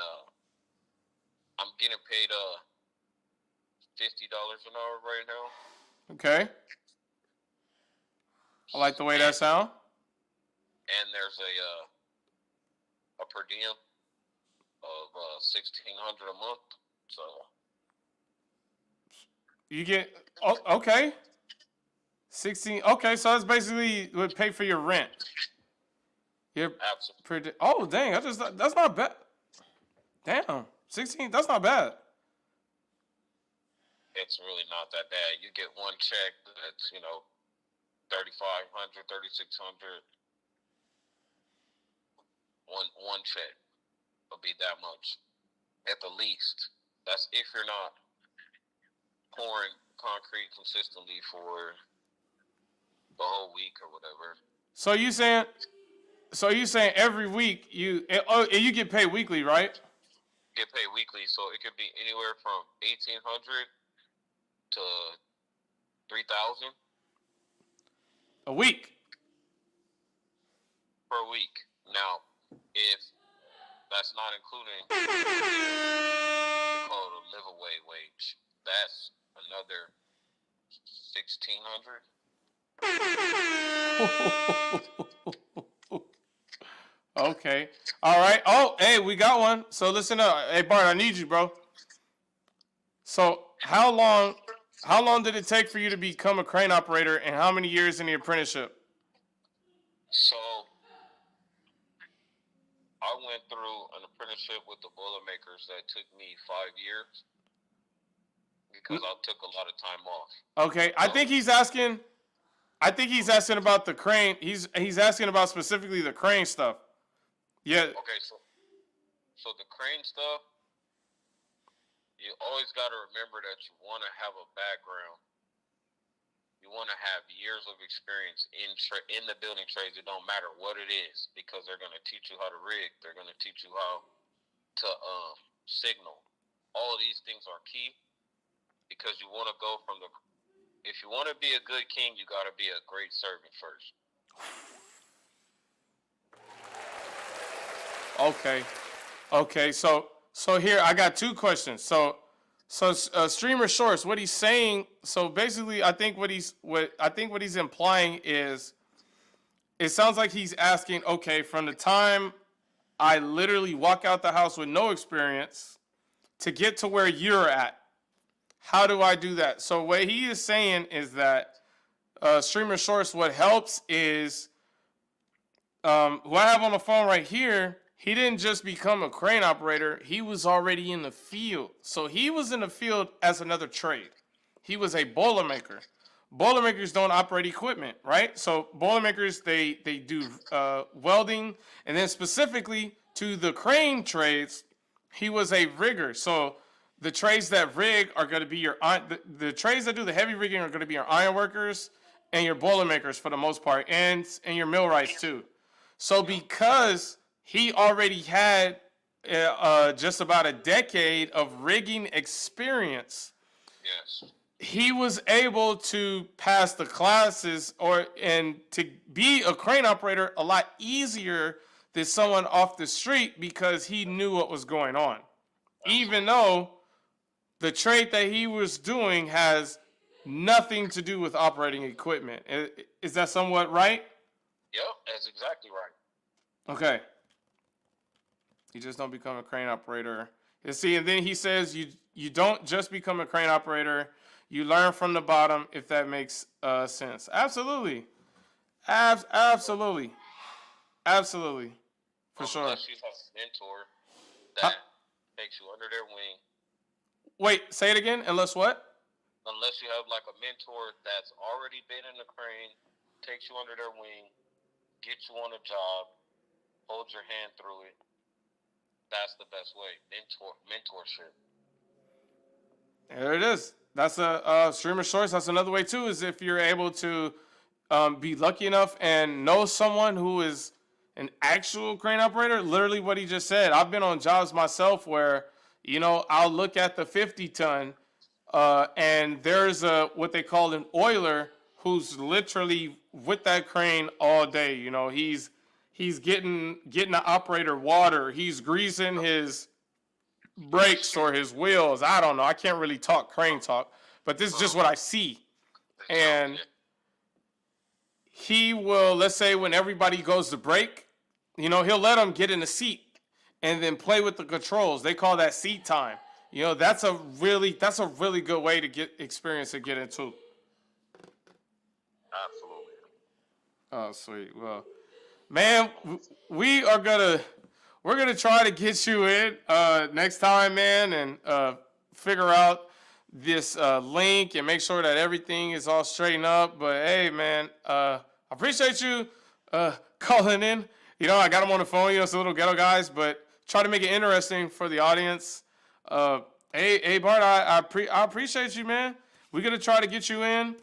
I'm getting paid $50 an hour right now. Okay. I like the way that sound. And there's a per diem of $1,600 a month. So You get okay. 16. Okay, so that's basically would pay for your rent. Your absolutely, oh dang, that's not bad. Damn, 16. That's not bad. it's really not that bad. You get one check that's 3,500, 3,600. One check will be that much at the least. That's if you're not pouring concrete consistently for the whole week or whatever. So you saying every week you get paid weekly, right? Get paid weekly, so it could be anywhere from 1,800 to 3,000 A week. per week. Now, if that's not including they call it a live-away wage, that's another 1,600. Okay. All right. Oh, hey, we got one. So listen up. Hey, Bart, I need you, bro. So how long did it take for you to become a crane operator, and how many years in the apprenticeship? So I went through an apprenticeship with the Boilermakers that took me 5 years because I took a lot of time off. Okay. I think he's asking about the crane. He's asking about specifically the crane stuff. Yeah. Okay, so the crane stuff, you always got to remember that you want to have a background. You want to have years of experience in the building trades. It don't matter what it is, because they're going to teach you how to rig. They're going to teach you how to signal. All of these things are key, because you want to go from if you want to be a good king, you got to be a great servant first. Okay. So here I got two questions. So Streamer Shorts, what he's saying. So basically, I think what he's implying is, it sounds like he's asking, okay, from the time I literally walk out the house with no experience to get to where you're at, how do I do that? So what he is saying is that Streamer Shorts, what helps is who I have on the phone right here. He didn't just become a crane operator. He was already in the field. So he was in the field as another trade. He was a Boilermaker. Boilermakers don't operate equipment, right? So Boilermakers, they do welding. And then specifically to the crane trades, he was a rigger. So the trades that rig are going to be the trades that do the heavy rigging are going to be your iron workers and your Boilermakers for the most part, and your millwrights too. So because he already had just about a decade of rigging experience, Yes. he was able to pass the classes and to be a crane operator a lot easier than someone off the street, because he knew what was going on. Even though the trade that he was doing has nothing to do with operating equipment. Is that somewhat right? Yep, that's exactly right. Okay. You just don't become a crane operator. You see, and then he says you don't just become a crane operator. You learn from the bottom, if that makes sense. Absolutely. Absolutely. For sure. Unless you have a mentor that takes you under their wing. Wait, say it again. Unless what? Unless you have like a mentor that's already been in the crane, takes you under their wing, get you on a job, hold your hand through it. That's the best way. Mentorship. There it is. That's a streamer source. That's another way too. Is if you're able to be lucky enough and know someone who is an actual crane operator. Literally, what he just said. I've been on jobs myself where I'll look at the 50-ton, and there's what they call an oiler who's literally with that crane all day. He's getting the operator water. He's greasing his brakes or his wheels. I don't know. I can't really talk crane talk, but this is just what I see. And he will, let's say when everybody goes to break, he'll let them get in the seat and then play with the controls. They call that seat time. That's a really good way to get experience to get into. Absolutely. Oh, sweet. Well, man, we're gonna try to get you in next time, man, and figure out this link and make sure that everything is all straightened up. But hey, man, I appreciate you calling in. I got him on the phone. It's a little ghetto guys, but try to make it interesting for the audience. Hey, Bart, I appreciate you, man. We're gonna try to get you in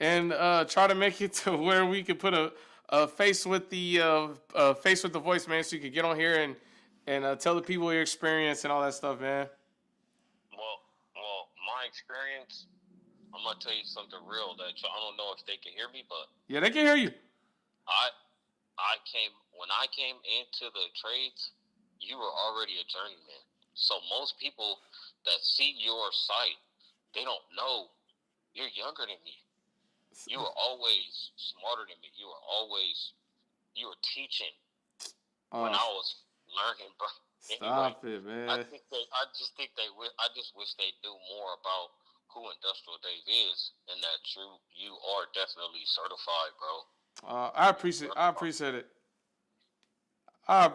and try to make it to where we can put a face with the voice, man, so you can get on here and tell the people your experience and all that stuff, man. Well, my experience, I'm gonna tell you something real that I don't know if they can hear me, but Yeah, they can hear you. when I came into the trades, you were already a journeyman. So most people that see your site, they don't know you're younger than me. You were always smarter than me. You were teaching when I was learning, bro. Stop it, man. I just wish they knew more about who Industrial Dave is, and that you are definitely certified, bro. I appreciate it. I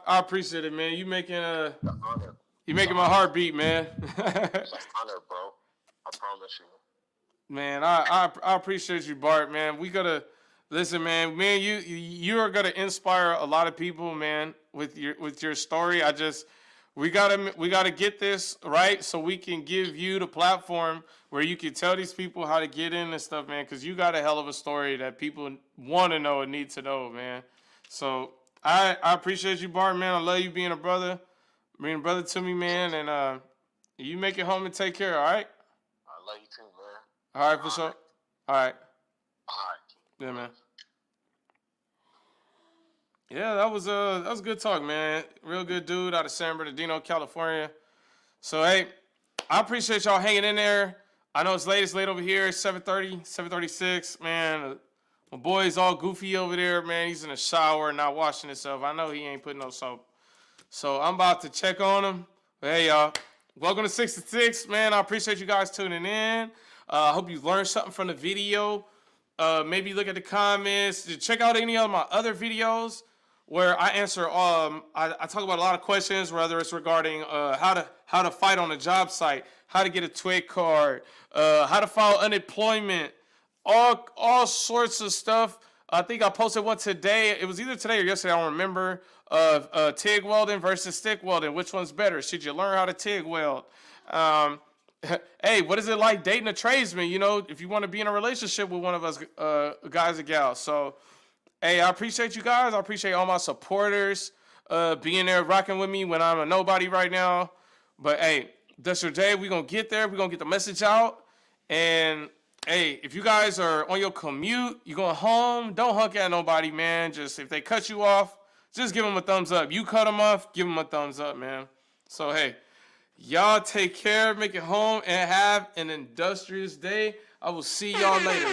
appreciate it, man. You making my heart beat, man. It's an honor, bro. I promise you. Man, I appreciate you, Bart, man. We gotta listen, man. Man, you are gonna inspire a lot of people, man, with your story. We gotta get this right so we can give you the platform where you can tell these people how to get in and stuff, man. Because you got a hell of a story that people want to know and need to know, man. So I appreciate you, Bart, man. I love you being a brother to me, man. And you make it home and take care. All right. I love you too, man. All right, for sure. All right. All right. Yeah, man. Yeah, that was a good talk, man. Real good dude out of San Bernardino, California. So hey, I appreciate y'all hanging in there. I know it's late over here. It's 7:30, 7:36. Man, my boy's all goofy over there, man. He's in the shower, not washing himself. I know he ain't putting no soap. So I'm about to check on him. But hey, y'all, welcome to 6 to 6, man. I appreciate you guys tuning in. I hope you learned something from the video. Maybe look at the comments. Check out any of my other videos where I answer. I talk about a lot of questions, whether it's regarding how to fight on a job site, how to get a TWIC card, how to file unemployment, all sorts of stuff. I think I posted one today. It was either today or yesterday. I don't remember. Of TIG welding versus stick welding. Which one's better? Should you learn how to TIG weld? Hey, what is it like dating a tradesman? If you want to be in a relationship with one of us guys or gals. So, hey, I appreciate you guys. I appreciate all my supporters being there, rocking with me when I'm a nobody right now. But, hey, that's your day. We're going to get there. We're going to get the message out. And, hey, if you guys are on your commute, you're going home, don't hunk at nobody, man. Just if they cut you off, just give them a thumbs up. You cut them off, give them a thumbs up, man. So, hey, y'all take care, make it home, and have an industrious day. I will see y'all later.